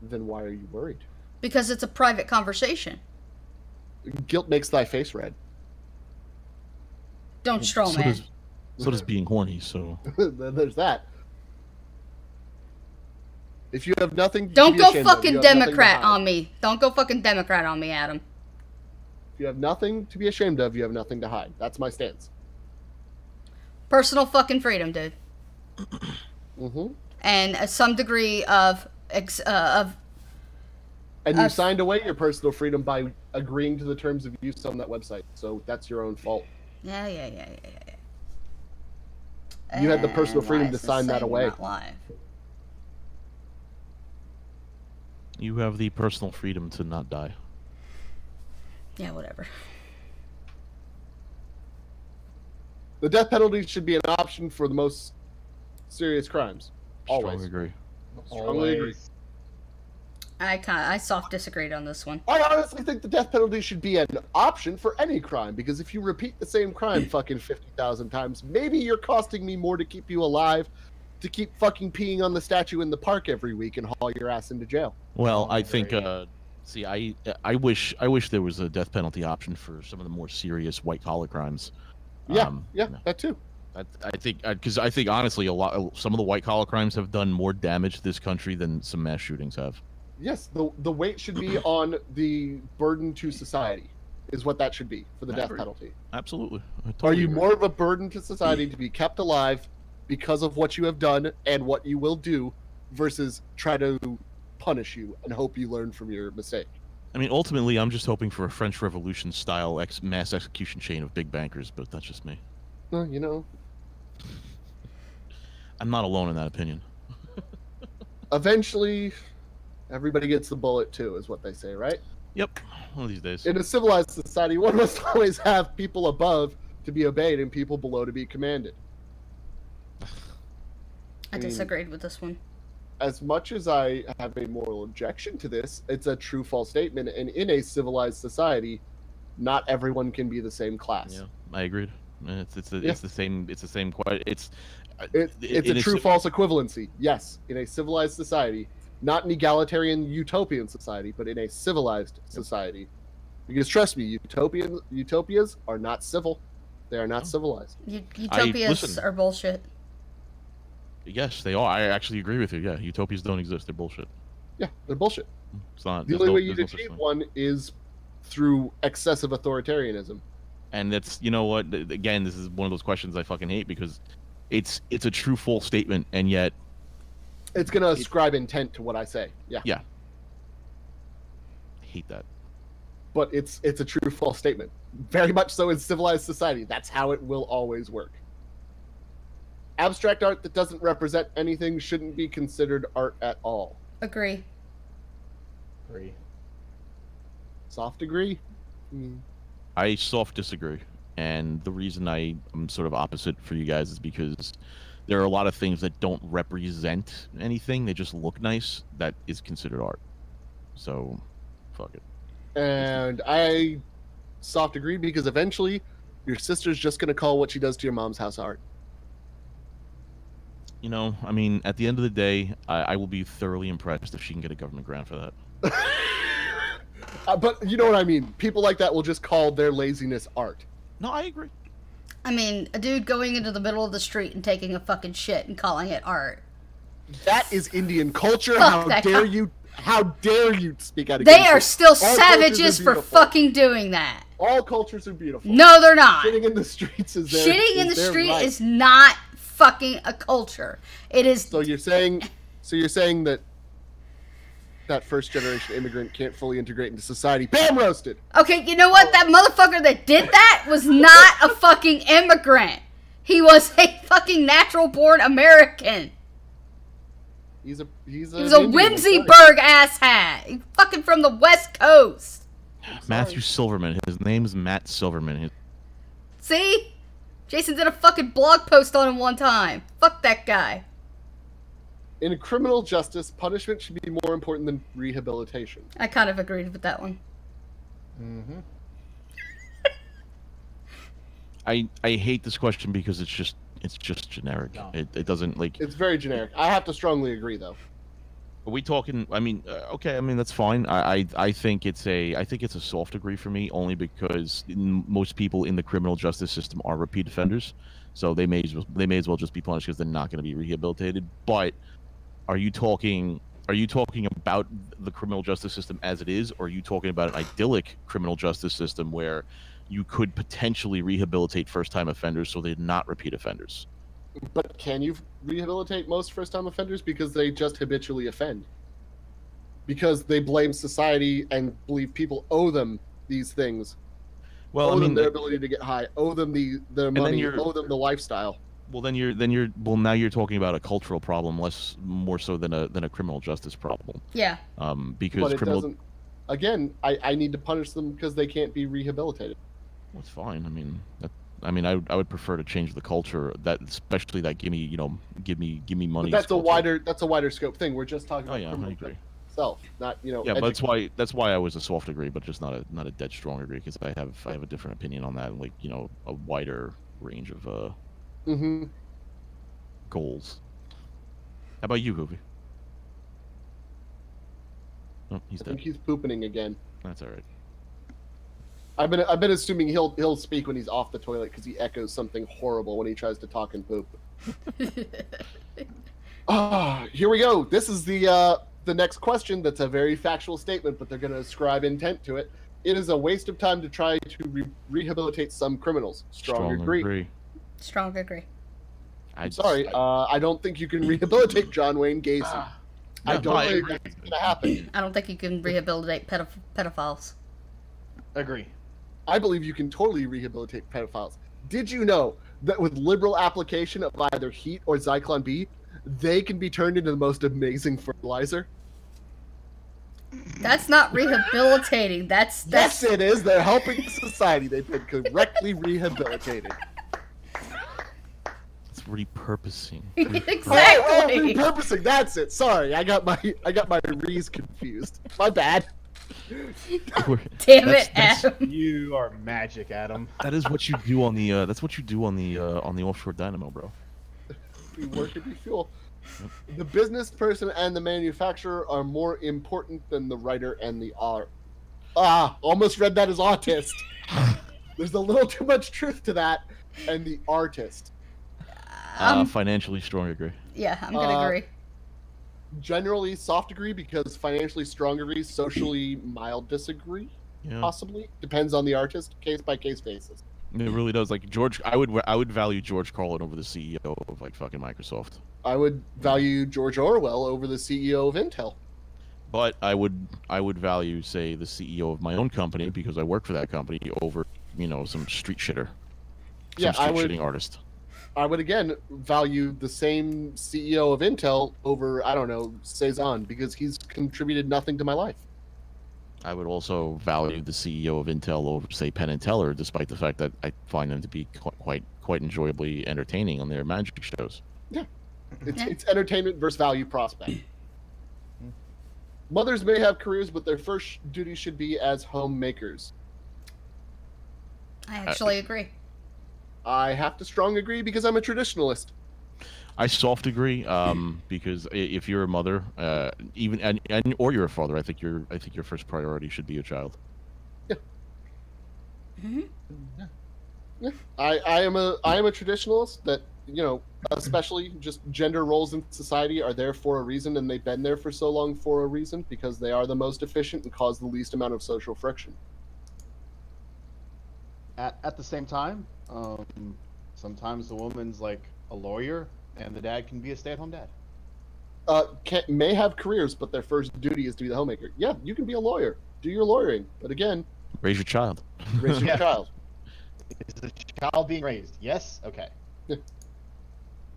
Then why are you worried? Because it's a private conversation. Guilt makes thy face red. Don't straw man. So does being horny, so... There's that. If you have nothing to Don't be go ashamed fucking of, you have Democrat nothing to hide. on me. Don't go fucking Democrat on me, Adam. If you have nothing to be ashamed of, you have nothing to hide. That's my stance. Personal fucking freedom, dude. Mm-hmm. And some degree of And you signed away your personal freedom by agreeing to the terms of use on that website. So that's your own fault. Yeah. You had the personal freedom to sign that away. You have the personal freedom to not die. Yeah, whatever. The death penalty should be an option for the most serious crimes. Always. Strongly agree. Strongly agree. I soft disagreed on this one. I honestly think the death penalty should be an option for any crime, because if you repeat the same crime fucking 50,000 times, maybe you're costing me more to keep you alive, to keep fucking peeing on the statue in the park every week and haul your ass into jail. Well, I think, see, I wish there was a death penalty option for some of the more serious white-collar crimes. Yeah, that too. I think, because I think, honestly, some of the white-collar crimes have done more damage to this country than some mass shootings have. Yes, the weight should be on the burden to society, is what that should be for the death penalty. Absolutely. Are you more of a burden to society to be kept alive because of what you have done and what you will do, versus try to punish you and hope you learn from your mistake? I mean, ultimately, I'm just hoping for a French Revolution-style mass execution chain of big bankers, but that's just me. Well, you know. I'm not alone in that opinion. Eventually, everybody gets the bullet too, is what they say, right? Yep, one of these days. In a civilized society, one must always have people above to be obeyed and people below to be commanded. I disagreed with this one. As much as I have a moral objection to this, it's a true false statement, and in a civilized society, not everyone can be the same class. Yeah, I agreed. It's the same. It's a true false equivalency. Yes, in a civilized society, not an egalitarian utopian society, but in a civilized society. Because trust me, utopias are not civil. They are not civilized. Utopias are bullshit. Yes, they are. I actually agree with you. Yeah, utopias don't exist. They're bullshit. Yeah, they're bullshit. It's not. The only way you achieve one is through excessive authoritarianism. And that's, you know what? Again, this is one of those questions I fucking hate, because it's a true false statement, and yet it's gonna ascribe intent to what I say. Yeah. Yeah. I hate that. But it's a true false statement. Very much so in civilized society. That's how it will always work. Abstract art that doesn't represent anything shouldn't be considered art at all. Agree. Soft agree? I soft disagree. And the reason I'm sort of opposite for you guys is because there are a lot of things that don't represent anything. They just look nice. That is considered art. So, fuck it. And I soft agree because eventually your sister's just going to call what she does to your mom's house art. You know, I mean, at the end of the day, I will be thoroughly impressed if she can get a government grant for that. But you know what I mean. People like that will just call their laziness art. No, I agree. I mean, a dude going into the middle of the street and taking a fucking shit and calling it art. That is Indian culture. Fuck How How dare you speak out They against are it. still All cultures savages are for beautiful. fucking doing that. All cultures are beautiful. No, they're not. Shitting in the streets is their Shitting in the their street right. is not fucking a culture. It is. So you're saying that first generation immigrant can't fully integrate into society. Bam, roasted. Okay, you know what? That motherfucker that did that was not a fucking immigrant. He was a fucking natural born American. He was a Whimsyburg asshat. He's fucking from the West Coast. Matthew Silverman. His name's Matt Silverman. See? Jason did a fucking blog post on him one time. Fuck that guy. In criminal justice, punishment should be more important than rehabilitation. I kind of agreed with that one. Mm-hmm. I hate this question because it's just generic. No. It doesn't like. It's very generic. I have to strongly agree, though. Are we talking? I mean, okay. I mean, that's fine. I think it's a soft agree for me, only because most people in the criminal justice system are repeat offenders, so they may as well just be punished because they're not going to be rehabilitated. But are you talking about the criminal justice system as it is, or are you talking about an idyllic criminal justice system where you could potentially rehabilitate first-time offenders so they're not repeat offenders? But can you rehabilitate most first-time offenders because they just habitually offend? Because they blame society and believe people owe them these things. Well, owe I mean, them their ability to get high, owe them the money, owe them the lifestyle. Well, now you're talking about a cultural problem, more so than a criminal justice problem. Yeah. Because But it criminal. doesn't. Again, I need to punish them because they can't be rehabilitated. That's fine. I mean, I would prefer to change the culture. That especially that give me money. But that's a wider scope thing. We're just talking about I criminal agree. itself, not Yeah, but that's why I was a soft agree, but just not a dead strong agree, because I have a different opinion on that, and a wider range of goals. How about you, Goofy? Oh, he's I think dead. he's pooping again. That's all right. I've been assuming he'll speak when he's off the toilet because he echoes something horrible when he tries to talk and poop. Here we go. This is the next question. That's a very factual statement, but they're going to ascribe intent to it. It is a waste of time to try to rehabilitate some criminals. Strong agree. Strong agree. I'm sorry. I don't think you can rehabilitate John Wayne Gacy. I don't think that's going to happen. I don't think you can rehabilitate pedophiles. Agree. I believe you can totally rehabilitate pedophiles. Did you know that with liberal application of either heat or Zyklon B, they can be turned into the most amazing fertilizer? That's not rehabilitating. That's Yes, it is. They're helping society. They've been correctly rehabilitated. It's repurposing. Exactly. Oh, repurposing. That's it. Sorry, I got my re's confused. My bad. Damn it, Adam. You are magic, Adam. That is what you do on the offshore dynamo, bro. We work and we fuel. The business person and the manufacturer are more important than the writer and the art. Almost read that as autist. There's a little too much truth to that. And the artist. Financially strong agree. Yeah, I'm gonna agree. Generally soft agree because financially strong agree, socially mild disagree. Yeah. Possibly depends on the artist, case by case basis. It really does. Like George, I would value George Carlin over the CEO of like fucking Microsoft. I would value George Orwell over the CEO of Intel. But I would value, say, the CEO of my own company, because I work for that company, over some street shitter, shitting artist. I would again value the same CEO of Intel over, I don't know, Cezanne, because he's contributed nothing to my life. I would also value the CEO of Intel over, say, Penn and Teller, despite the fact that I find them to be quite enjoyably entertaining on their magic shows. Yeah, it's entertainment versus value prospect. Mothers may have careers, but their first duty should be as homemakers. I actually agree. I have to strong agree because I'm a traditionalist. I soft agree, because if you're a mother, or you're a father, I think your first priority should be your child. Yeah. Mm-hmm. Yeah. I am a traditionalist that especially just gender roles in society are there for a reason, and they've been there for so long for a reason, because they are the most efficient and cause the least amount of social friction. At the same time, sometimes the woman's like a lawyer, and the dad can be a stay-at-home dad. May have careers, but their first duty is to be the homemaker. Yeah, you can be a lawyer, do your lawyering, but again, raise your child. Raise your child. Is the child being raised? Yes. Okay.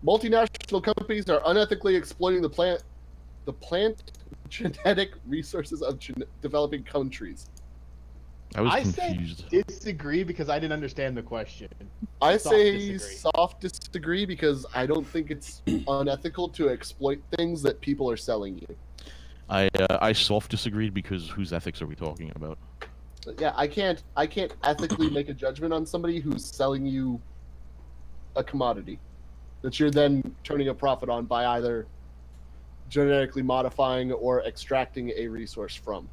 Multinational companies are unethically exploiting the plant genetic resources of developing countries. I was confused. Say disagree because I didn't understand the question. I say soft disagree because I don't think it's unethical to exploit things that people are selling you. I soft disagreed because whose ethics are we talking about? Yeah, I can't ethically make a judgment on somebody who's selling you a commodity that you're then turning a profit on by either genetically modifying or extracting a resource from.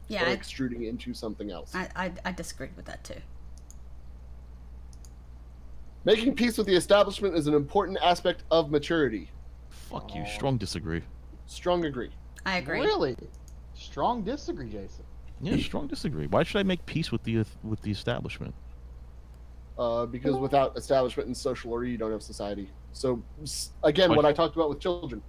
Yeah, or extruding into something else. I disagreed with that too. Making peace with the establishment is an important aspect of maturity. Fuck you. Strong disagree. Strong agree. I agree. Really? Strong disagree, Jason. Yeah, strong disagree. Why should I make peace with the establishment? Because without establishment and social order, you don't have society. So, again, what I talked about with children.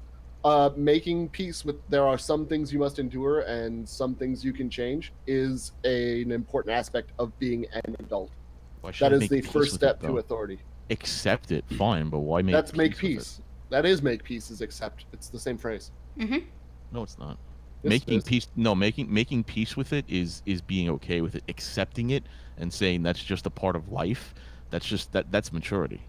Making peace with there are some things you must endure and some things you can change is an important aspect of being an adult. That is the first step to authority. Accept it, fine, but why make peace? That's make peace. That is make peace is accept. It's the same phrase. Mm-hmm. No, it's not. Yes, making peace. No, making peace with it is being okay with it. Accepting it and saying that's just a part of life. That's maturity.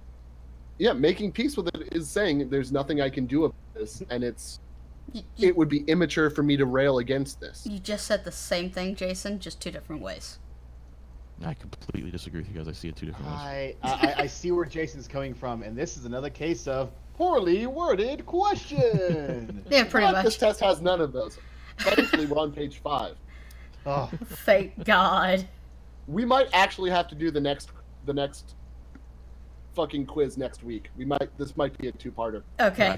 Yeah, making peace with it is saying there's nothing I can do about this, and it would be immature for me to rail against this. You just said the same thing, Jason, just two different ways. I completely disagree with you guys. I see it two different ways. I see where Jason's coming from, and this is another case of poorly worded question. Yeah, pretty much. This test has none of those. Thankfully, we're on page 5. Oh. Thank God. We might actually have to do the next fucking quiz next week. This might be a 2-parter. Okay,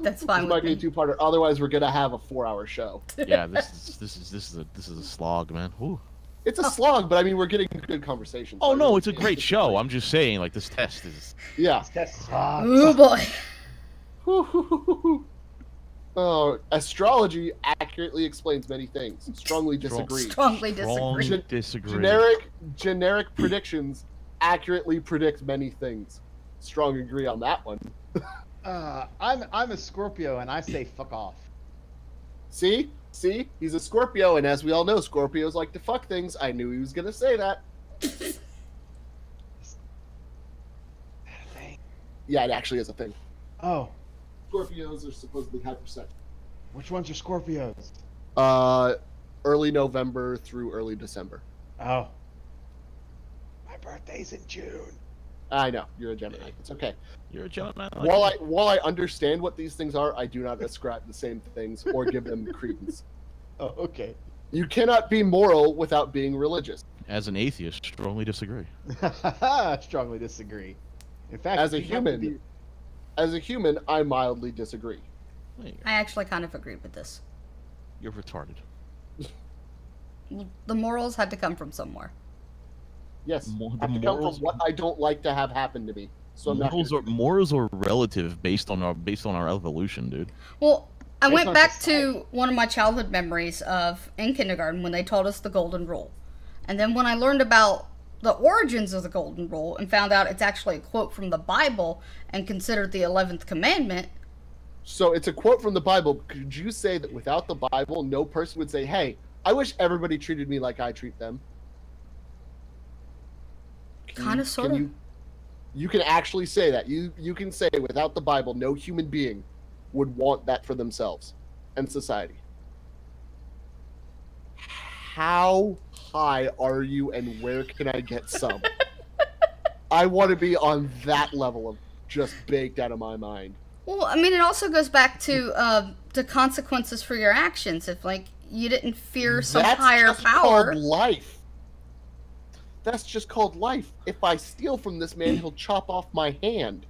that's fine. This might be a 2-parter. Otherwise, we're gonna have a 4-hour show. Yeah, this is a slog, man. Ooh. It's a slog, but I mean, we're getting good conversation. Oh no, it's a great show. I'm just saying, like, this test is. Yeah. This test sucks. Oh boy. Oh, astrology accurately explains many things. Strongly disagree. Strongly disagree. Generic predictions accurately predict many things. Strong agree on that one. I'm a Scorpio, and I say fuck off. See, he's a Scorpio, and as we all know, Scorpios like to fuck things. I knew he was gonna say that. Yeah, it actually is a thing. Oh. Scorpios are supposedly hypersex. Which ones are Scorpios? Early November through early December. Oh. My birthday's in June. I know, you're a Gemini. It's okay. You're a Gemini. While I understand what these things are, I do not ascribe the same things or give them credence. Oh, okay. You cannot be moral without being religious. As an atheist, strongly disagree. Strongly disagree. In fact, as a human, I mildly disagree. I actually kind of agree with this. You're retarded. The morals had to come from somewhere. Yes, have to come from what I don't like to have happen to me. So morals are relative based on our evolution, dude. Well, I went back to one of my childhood memories of in kindergarten when they taught us the golden rule. And then when I learned about the origins of the golden rule and found out it's actually a quote from the Bible and considered the 11th commandment. So it's a quote from the Bible. Could you say that without the Bible, no person would say, hey, I wish everybody treated me like I treat them? Kind of, sort of. You can actually say that. You can say without the Bible, no human being would want that for themselves and society. How high are you and where can I get some? I want to be on that level of just baked out of my mind. Well, I mean, it also goes back to the consequences for your actions. If, like, you didn't fear some higher power. That's called life. That's just called life. If I steal from this man, he'll chop off my hand.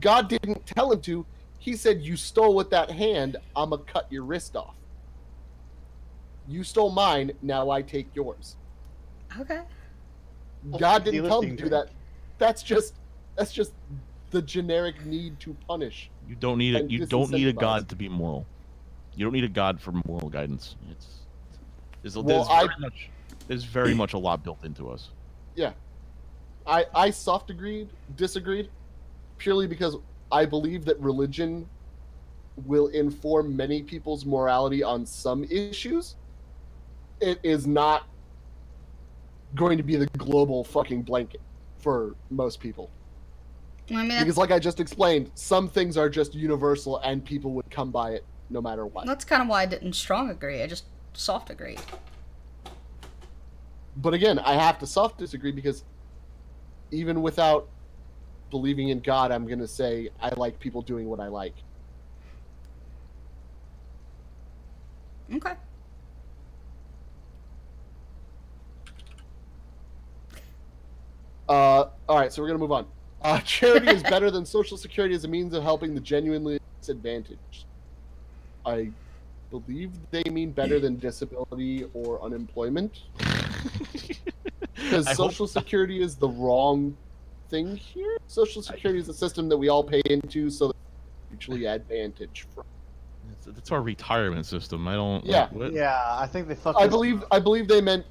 God didn't tell him to. He said, you stole with that hand, I'm going to cut your wrist off. You stole mine, now I take yours. Okay. God didn't tell him to do that. That's just the generic need to punish. You don't need a God to be moral. You don't need a God for moral guidance. There's very much a lot built into us. Yeah. I disagreed, purely because I believe that religion will inform many people's morality on some issues. It is not going to be the global fucking blanket for most people. I mean, because like I just explained, some things are just universal and people would come by it no matter what. That's kind of why I didn't strong agree. I just soft agreed. But again, I have to soft disagree because even without believing in God, I'm going to say I like people doing what I like. Okay. All right, so we're going to move on. Charity is better than Social Security as a means of helping the genuinely disadvantaged. I believe they mean better than disability or unemployment. Because Social Security is the wrong thing here. Social Security is a system that we all pay into so that we mutually advantage from. That's our retirement system. I don't. Yeah. What? Yeah, I think they fucked. I believe they meant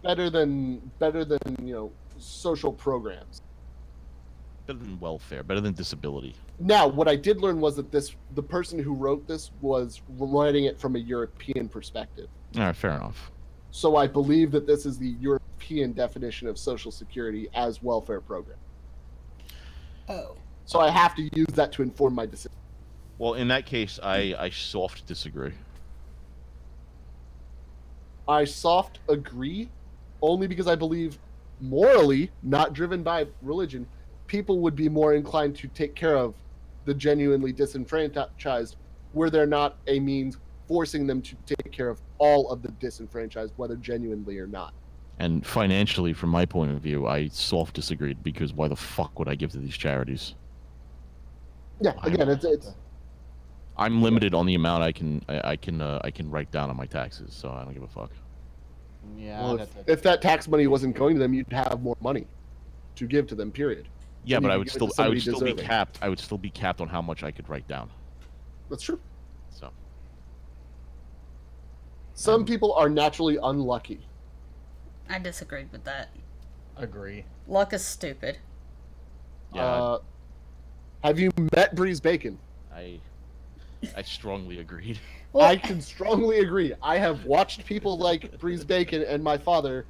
better than social programs. Better than welfare. Better than disability. Now, what I did learn was that the person who wrote this was writing it from a European perspective. All right, fair enough. So I believe that this is the European definition of Social Security as welfare program. Oh. So I have to use that to inform my decision. Well, in that case, I soft disagree. I soft agree, only because I believe morally, not driven by religion, people would be more inclined to take care of the genuinely disenfranchised were there not a means forcing them to take care of all of the disenfranchised, whether genuinely or not. And financially, from my point of view, I soft disagreed because why the fuck would I give to these charities? Yeah, again, it's I'm limited on the amount I can write down on my taxes, so I don't give a fuck. Yeah. Well, if that tax money wasn't going to them, you'd have more money to give to them. Period. Yeah, but I would still be deserving. capped. I would still be capped on how much I could write down. That's true. So. Some people are naturally unlucky. I disagreed with that. Agree. Luck is stupid. Yeah. Have you met Breeze Bacon? I strongly agreed. Well, I can strongly agree. I have watched people like Breeze Bacon and my father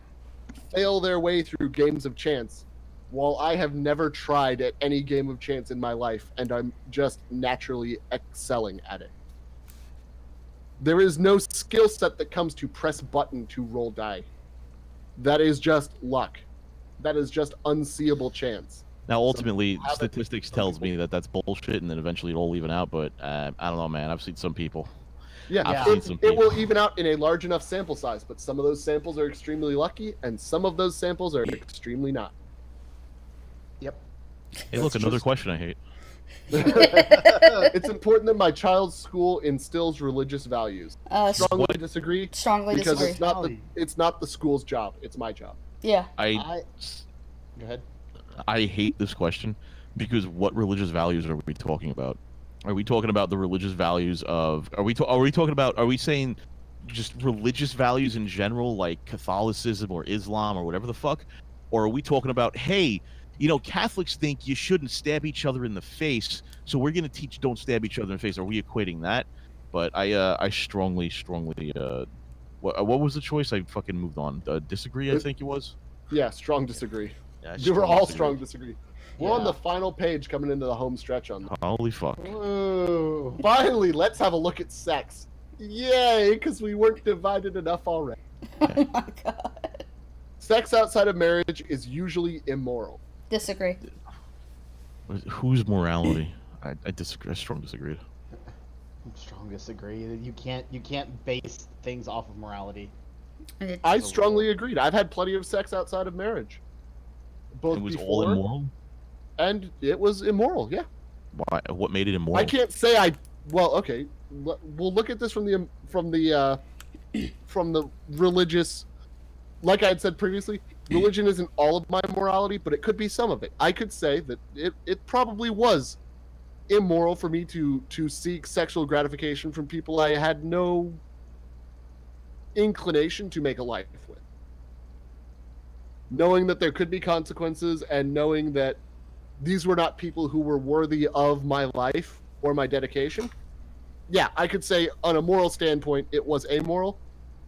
fail their way through games of chance, while I have never tried at any game of chance in my life, and I'm just naturally excelling at it. There is no skill set that comes to press button to roll die. That is just luck. That is just unseeable chance. Now, ultimately, statistics tells me that that's bullshit, and then eventually it'll even out. But I don't know, man. I've seen some people. Yeah, it will even out in a large enough sample size, but some of those samples are extremely lucky, and some of those samples are extremely not. Yep. Hey, look, another question I hate. It's important that my child's school instills religious values. Strongly disagree. Strongly because disagree. it's not the school's job. It's my job. Yeah. Go ahead. I hate this question because what religious values are we talking about? Are we talking about the religious values of? Are we saying just religious values in general, like Catholicism or Islam or whatever the fuck? Or are we talking about, hey, Catholics think you shouldn't stab each other in the face, so we're gonna teach don't stab each other in the face? Are we equating that? But I strongly what was the choice? I fucking moved on. Disagree, I think it was. Yeah, strong disagree. Yeah, You were all strong disagree. We're on the final page coming into the home stretch on that. Holy fuck. Ooh. Finally, let's have a look at sex. Yay, because we weren't divided enough already. Oh my god. Sex outside of marriage is usually immoral. Disagree. Whose morality? I disagree. I strongly disagreed. Strong disagree. You can't base things off of morality. I strongly agreed. I've had plenty of sex outside of marriage. Both It was before all immoral? and it was immoral, yeah. Why? What made it immoral? I can't say I. Well, okay. We'll look at this from the religious. Like I had said previously, religion isn't all of my morality, but it could be some of it. I could say that it probably was immoral for me to seek sexual gratification from people I had no inclination to make a life with. Knowing that there could be consequences and knowing that these were not people who were worthy of my life or my dedication. Yeah, I could say on a moral standpoint, it was amoral.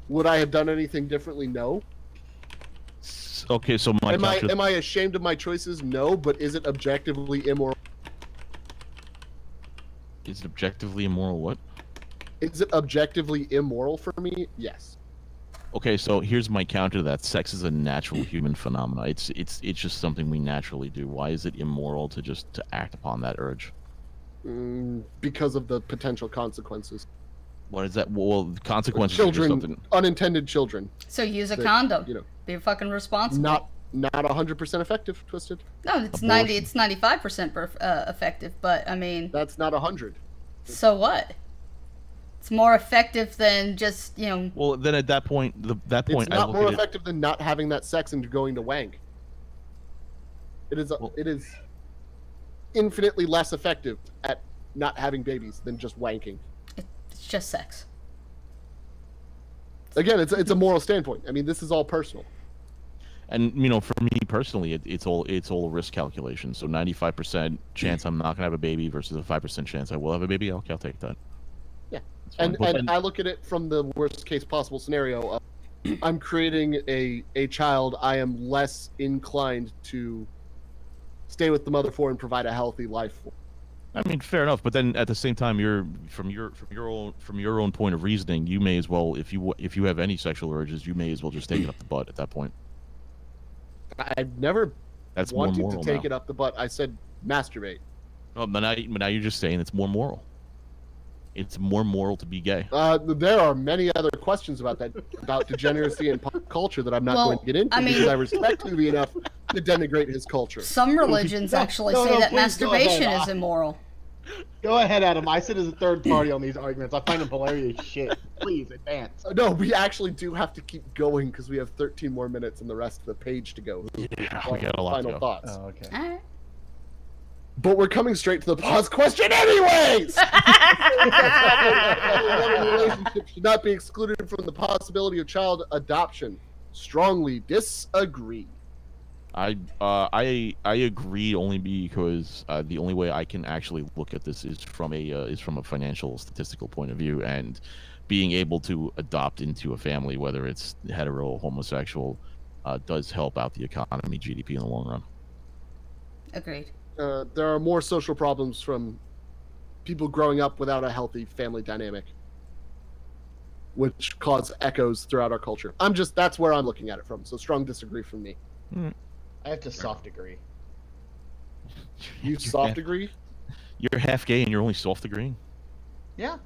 Would I have done anything differently? No. Okay, so am I ashamed of my choices? No, but is it objectively immoral? Is it objectively immoral? What? Is it objectively immoral for me? Yes. Okay, so here's my counter to that. Sex is a natural human phenomenon. It's just something we naturally do. Why is it immoral to act upon that urge? Because of the potential consequences. What is that? Well, consequences. Children, unintended children. So use a condom. Be fucking responsible. Not 100% effective, Twisted. No, it's 90. It's 95% effective. But I mean, that's not 100. So what? It's more effective than just Well, then at that point, it's not more effective than not having that sex and going to wank. It is. It is infinitely less effective at not having babies than just wanking. It's just sex. Again, it's a moral standpoint. I mean, this is all personal. And for me personally, it's all a risk calculation. So 95% chance I'm not gonna have a baby versus a 5% chance I will have a baby. Okay, I'll take that. Yeah, and I look at it from the worst case possible scenario. I'm creating a child I am less inclined to stay with the mother for and provide a healthy life for. I mean, fair enough, but then at the same time, from your own point of reasoning, you may as well, if you have any sexual urges, you may as well just take it up the butt at that point. I've never wanted to take it up the butt. I said masturbate. Oh, but now you're just saying it's more moral. It's more moral to be gay. There are many other questions about that, about degeneracy and pop culture that I'm not going to get into because I respect Louis enough to denigrate his culture. Some religions actually say that masturbation is immoral. Go ahead, Adam. I sit as a third party on these arguments. I find them hilarious shit. Please, advance. No, we actually do have to keep going because we have 13 more minutes and the rest of the page to go. Yeah, we got a lot to go. Thoughts. Oh, okay. All right. But we're coming straight to the pause question anyways! Relationship should not be excluded from the possibility of child adoption. Strongly disagree. I agree only because the only way I can actually look at this is from a financial statistical point of view, and being able to adopt into a family, whether it's hetero or homosexual, does help out the economy, GDP in the long run. Agreed. There are more social problems from people growing up without a healthy family dynamic, which cause echoes throughout our culture. That's where I'm looking at it from. So strong disagree from me. I have to soft agree. You soft agree? You're half gay and you're only soft agreeing? Yeah.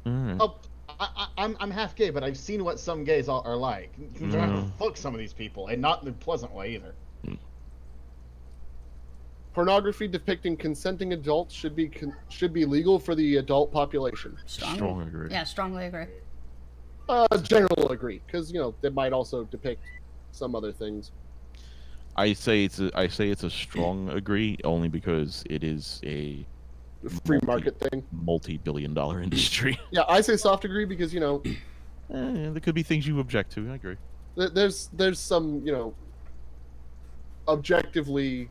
Right. Oh, I'm half gay, but I've seen what some gays are like. They're trying to fuck some of these people, and not in a pleasant way either. Pornography depicting consenting adults should be legal for the adult population. Strongly agree. Yeah, strongly agree. General agree, because they might also depict some other things. I say it's a strong agree only because it is a free market thing, multi-billion-dollar industry. Yeah, I say soft agree because there could be things you object to. I agree. There's some objectively.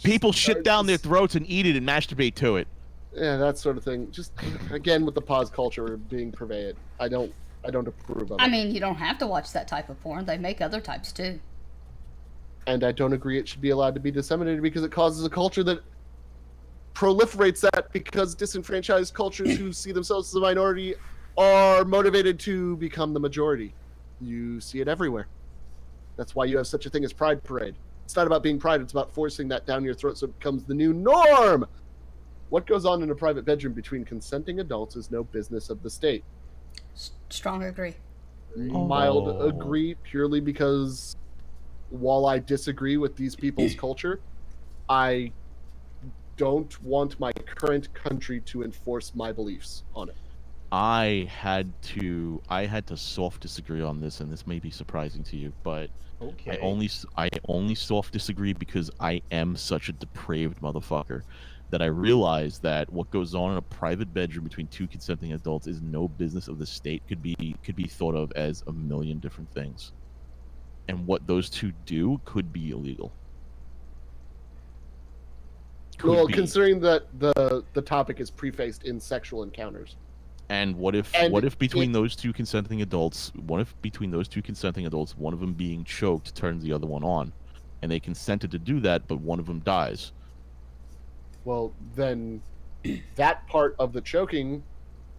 People shit down their throats and eat it and masturbate to it. Yeah, that sort of thing. Just again with the pause culture being pervaded, I don't approve of it. I mean, you don't have to watch that type of porn. They make other types too. And I don't agree it should be allowed to be disseminated because it causes a culture that proliferates that because disenfranchised cultures who see themselves as a minority are motivated to become the majority. You see it everywhere. That's why you have such a thing as Pride Parade. It's not about being pride, it's about forcing that down your throat so it becomes the new norm. What goes on in a private bedroom between consenting adults is no business of the state. Strong agree. Mild agree purely because while I disagree with these people's culture, I don't want my current country to enforce my beliefs on it. I had to soft disagree on this, and this may be surprising to you, but Okay. I only soft disagree because I am such a depraved motherfucker that I realize that what goes on in a private bedroom between two consenting adults is no business of the state. Could be thought of as a million different things, and what those two do could be illegal. Well, considering that the topic is prefaced in sexual encounters. And what if between those two consenting adults, one of them being choked turns the other one on, and they consented to do that, but one of them dies? Well, then that part of the choking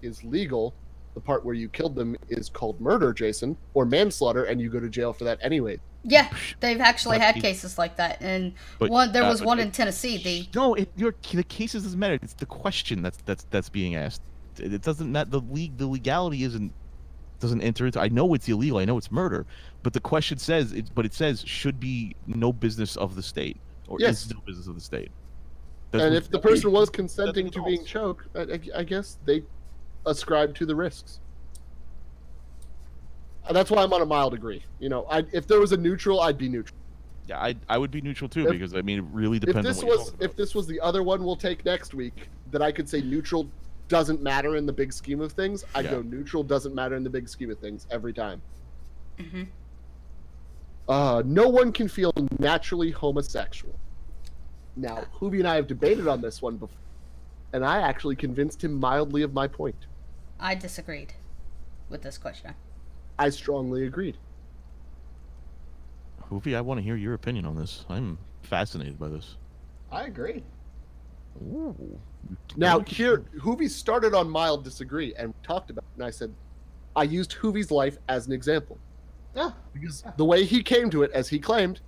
is legal. The part where you killed them is called murder, Jason, or manslaughter, and you go to jail for that anyway. Yeah, they've actually had cases like that, and there was one in Tennessee. The cases doesn't matter. It's the question that's being asked. It doesn't matter. The legality doesn't enter into. I know it's illegal. I know it's murder, but the question says it says should be no business of the state, or yes. is no business of the state. And if the person was consenting to being choked, I guess they ascribe to the risks. That's why I'm on a mild agree. You know, if there was a neutral, I'd be neutral. Yeah, I would be neutral too, because I mean it really depends on what you're talking about. If this was the other one we'll take next week, that I could say neutral doesn't matter in the big scheme of things, I'd go neutral doesn't matter in the big scheme of things every time. Mm-hmm. No one can feel naturally homosexual. Now, Hoovy and I have debated on this one before, and I actually convinced him mildly of my point. I disagreed with this question. I strongly agreed. Hoovy, I want to hear your opinion on this. I'm fascinated by this. I agree. Ooh. Now, here, Hoovy started on mild disagree and talked about it, and I said, I used Hoovy's life as an example. Yeah. Because the way he came to it, as he claimed,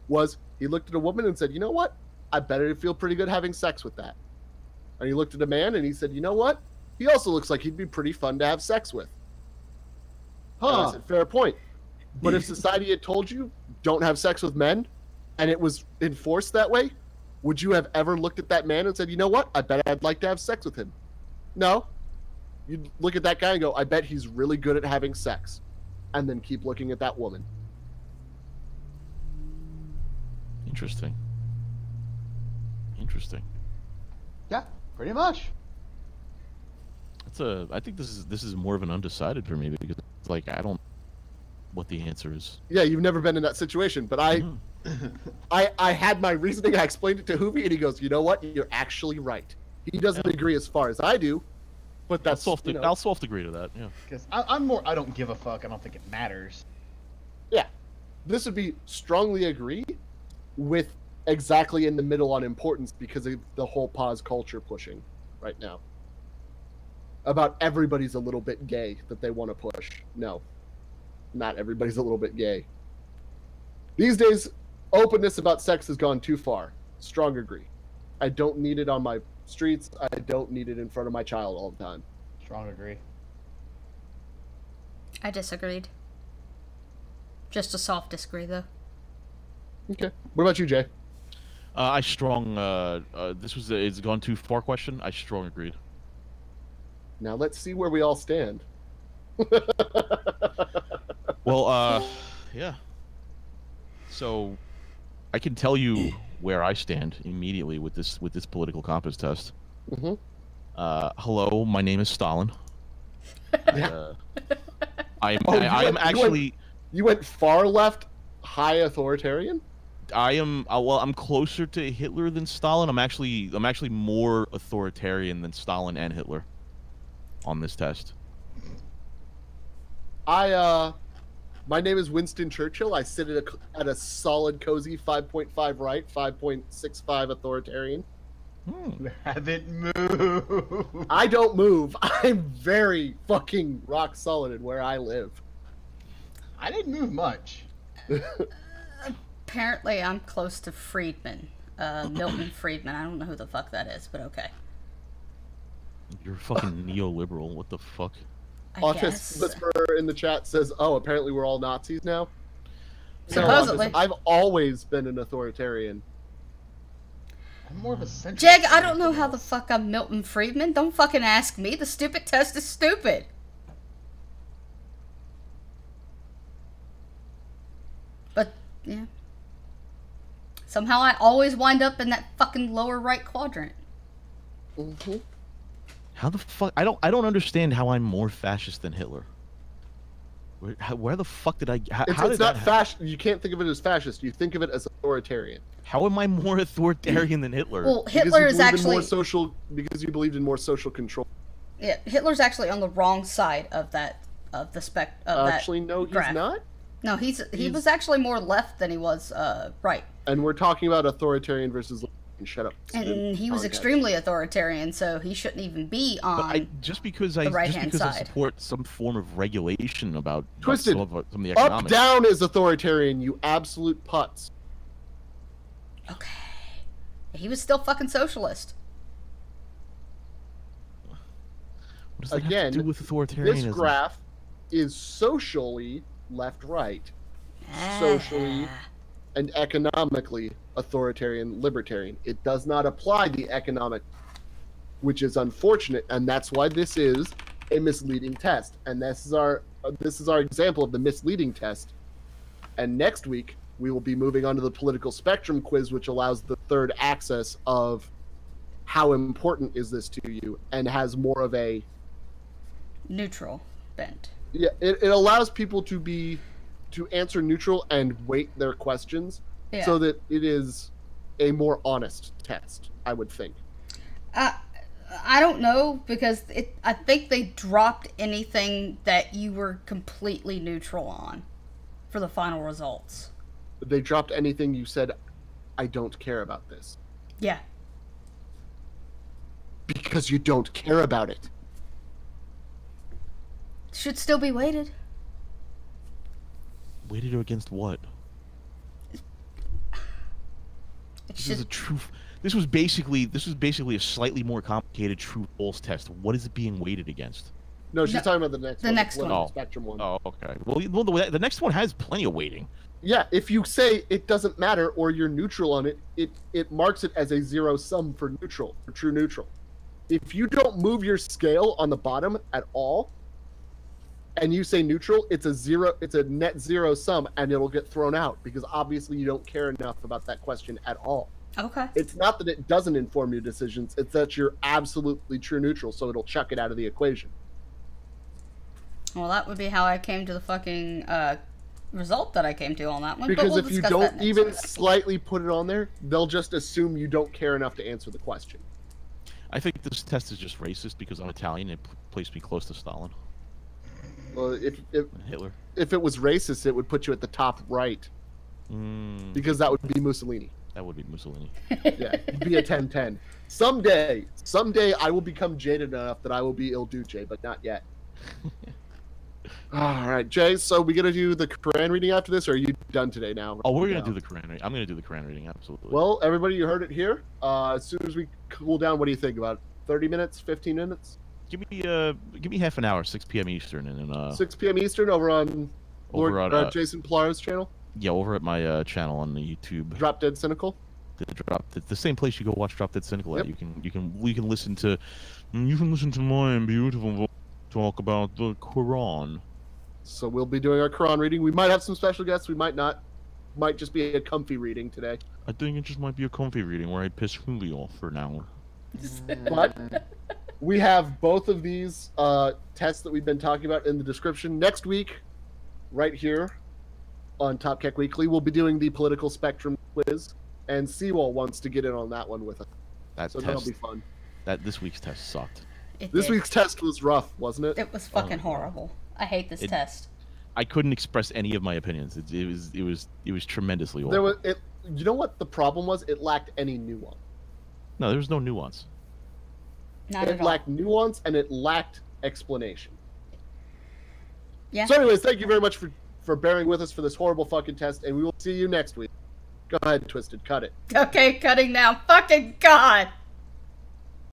was he looked at a woman and said, you know what? I bet it'd feel pretty good having sex with that. And he looked at a man and he said, you know what? He also looks like he'd be pretty fun to have sex with. And I said, fair point. But if society had told you, don't have sex with men, and it was enforced that way, would you have ever looked at that man and said, you know what? I bet I'd like to have sex with him. No. You'd look at that guy and go, I bet he's really good at having sex. And then keep looking at that woman. Interesting. Yeah, pretty much. I think this is more of an undecided for me, because it's like I don't what the answer is. Yeah, you've never been in that situation, but I had my reasoning. I explained it to Hoovy, and he goes, "You know what? You're actually right." He doesn't agree as far as I do, but that's I'll soft agree to that. Yeah, because I'm more. I don't give a fuck. I don't think it matters. Yeah, this would be strongly agree with exactly in the middle on importance because of the whole pause culture pushing right now. About everybody's a little bit gay that they want to push. No, not everybody's a little bit gay. These days, openness about sex has gone too far. Strong agree. I don't need it on my streets. I don't need it in front of my child all the time. Strong agree. I disagreed. Just a soft disagree, though. Okay. What about you, Jay? I strong. This was it's gone too far question. I strong agreed. Now let's see where we all stand. Well, yeah. So, I can tell you where I stand immediately with this political compass test. Mm-hmm. Hello, my name is Stalin. I am actually. You went far left, high authoritarian. I am well. I'm closer to Hitler than Stalin. I'm actually more authoritarian than Stalin and Hitler on this test. My name is Winston Churchill. I sit at a solid, cozy 5.5 right, 5.65 authoritarian. You haven't moved. I don't move. I'm very fucking rock solid in where I live. I didn't move much. Apparently, I'm close to Friedman. Milton Friedman. I don't know who the fuck that is, but okay. You're fucking neoliberal. What the fuck? Autist Whisperer in the chat says, "Oh, apparently we're all Nazis now." Supposedly. No, I've always been an authoritarian. I'm more of a centrist. Jag, I don't know how the fuck I'm Milton Friedman. Don't fucking ask me. The stupid test is stupid. But, yeah. Somehow I always wind up in that fucking lower right quadrant. Mm-hmm. How the fuck? I don't understand how I'm more fascist than Hitler. Where the fuck did I? It's not fascist. You can't think of it as fascist. You think of it as authoritarian. How am I more authoritarian than Hitler? Well, Hitler is actually because you believed in more social control. Yeah, Hitler's actually on the wrong side of that Actually, no, he's graph. not. No, he was actually more left than he was right. And we're talking about authoritarian versus. Shut up. And he was extremely authoritarian, so he shouldn't even be on just because I support some form of regulation about Twisted. Some of the economics. Up down is authoritarian, you absolute putz. Okay. He was still fucking socialist. What does that have to do with authoritarianism? This graph is socially left-right. Socially and economically authoritarian libertarian. It does not apply the economic, which is unfortunate, and that's why this is a misleading test. And this is our example of the misleading test. And next week we will be moving on to the political spectrum quiz, which allows the third axis of how important is this to you, and has more of a neutral bent. Yeah, it allows people to answer neutral and weight their questions, so that it is a more honest test, I would think. I don't know, because I think they dropped anything that you were completely neutral on for the final results. They dropped anything you said, I don't care about this. Yeah. Because you don't care about it. Should still be weighted. Weighted against what? This was basically a slightly more complicated true-false test. What is it being weighted against? No, she's talking about the next one. The next one. Spectrum one. Oh, okay. Well, the next one has plenty of weighting. Yeah, if you say it doesn't matter or you're neutral on it, it marks it as a zero sum for neutral, for true neutral. If you don't move your scale on the bottom at all, and you say neutral, it's a net zero sum, and it'll get thrown out because obviously you don't care enough about that question at all. Okay. It's not that it doesn't inform your decisions, it's that you're absolutely true neutral, so it'll chuck it out of the equation. Well, that would be how I came to the fucking result that I came to on that one. Because but we'll if you don't even slightly put it on there, they'll just assume you don't care enough to answer the question. I think this test is just racist because I'm Italian and it placed me close to Stalin. Well, if Hitler. If it was racist, it would put you at the top right. Because that would be Mussolini. That would be Mussolini. Yeah, it'd be a 10-10. Someday I will become jaded enough that I will be Il Duce, but not yet. All right, Jay, so we gonna do the Quran reading after this, or are you done today now? Oh, we're gonna do the Quran reading. I'm gonna do the Quran reading, absolutely. Well, everybody, you heard it here. As soon as we cool down, what do you think? About 30 minutes, 15 minutes? Give me half an hour, 6 p.m. Eastern, and then 6 p.m. Eastern over on Jason Pilaro's channel. Yeah, over at my channel on the YouTube. Drop Dead Cynical. The same place you go watch Drop Dead Cynical at. Yep. You can listen to my beautiful voice talk about the Quran. So we'll be doing our Quran reading. We might have some special guests. We might not. Might just be a comfy reading today. I think it just might be a comfy reading where I piss Julio off for an hour. But we have both of these tests that we've been talking about in the description. Next week, right here on Top Keck Weekly, we'll be doing the political spectrum quiz, and Seawall wants to get in on that one with us. That'll be fun. This week's test sucked. This week's test was rough, wasn't it? It was fucking horrible. I hate this test. I couldn't express any of my opinions. It was tremendously awful. You know what the problem was? It lacked any nuance. No, there was no nuance. Not at all. It lacked nuance and it lacked explanation. Yeah. So anyways, thank you very much for bearing with us for this horrible fucking test, and we will see you next week. Go ahead, Twisted. Cut it. Okay, cutting now. Fucking God.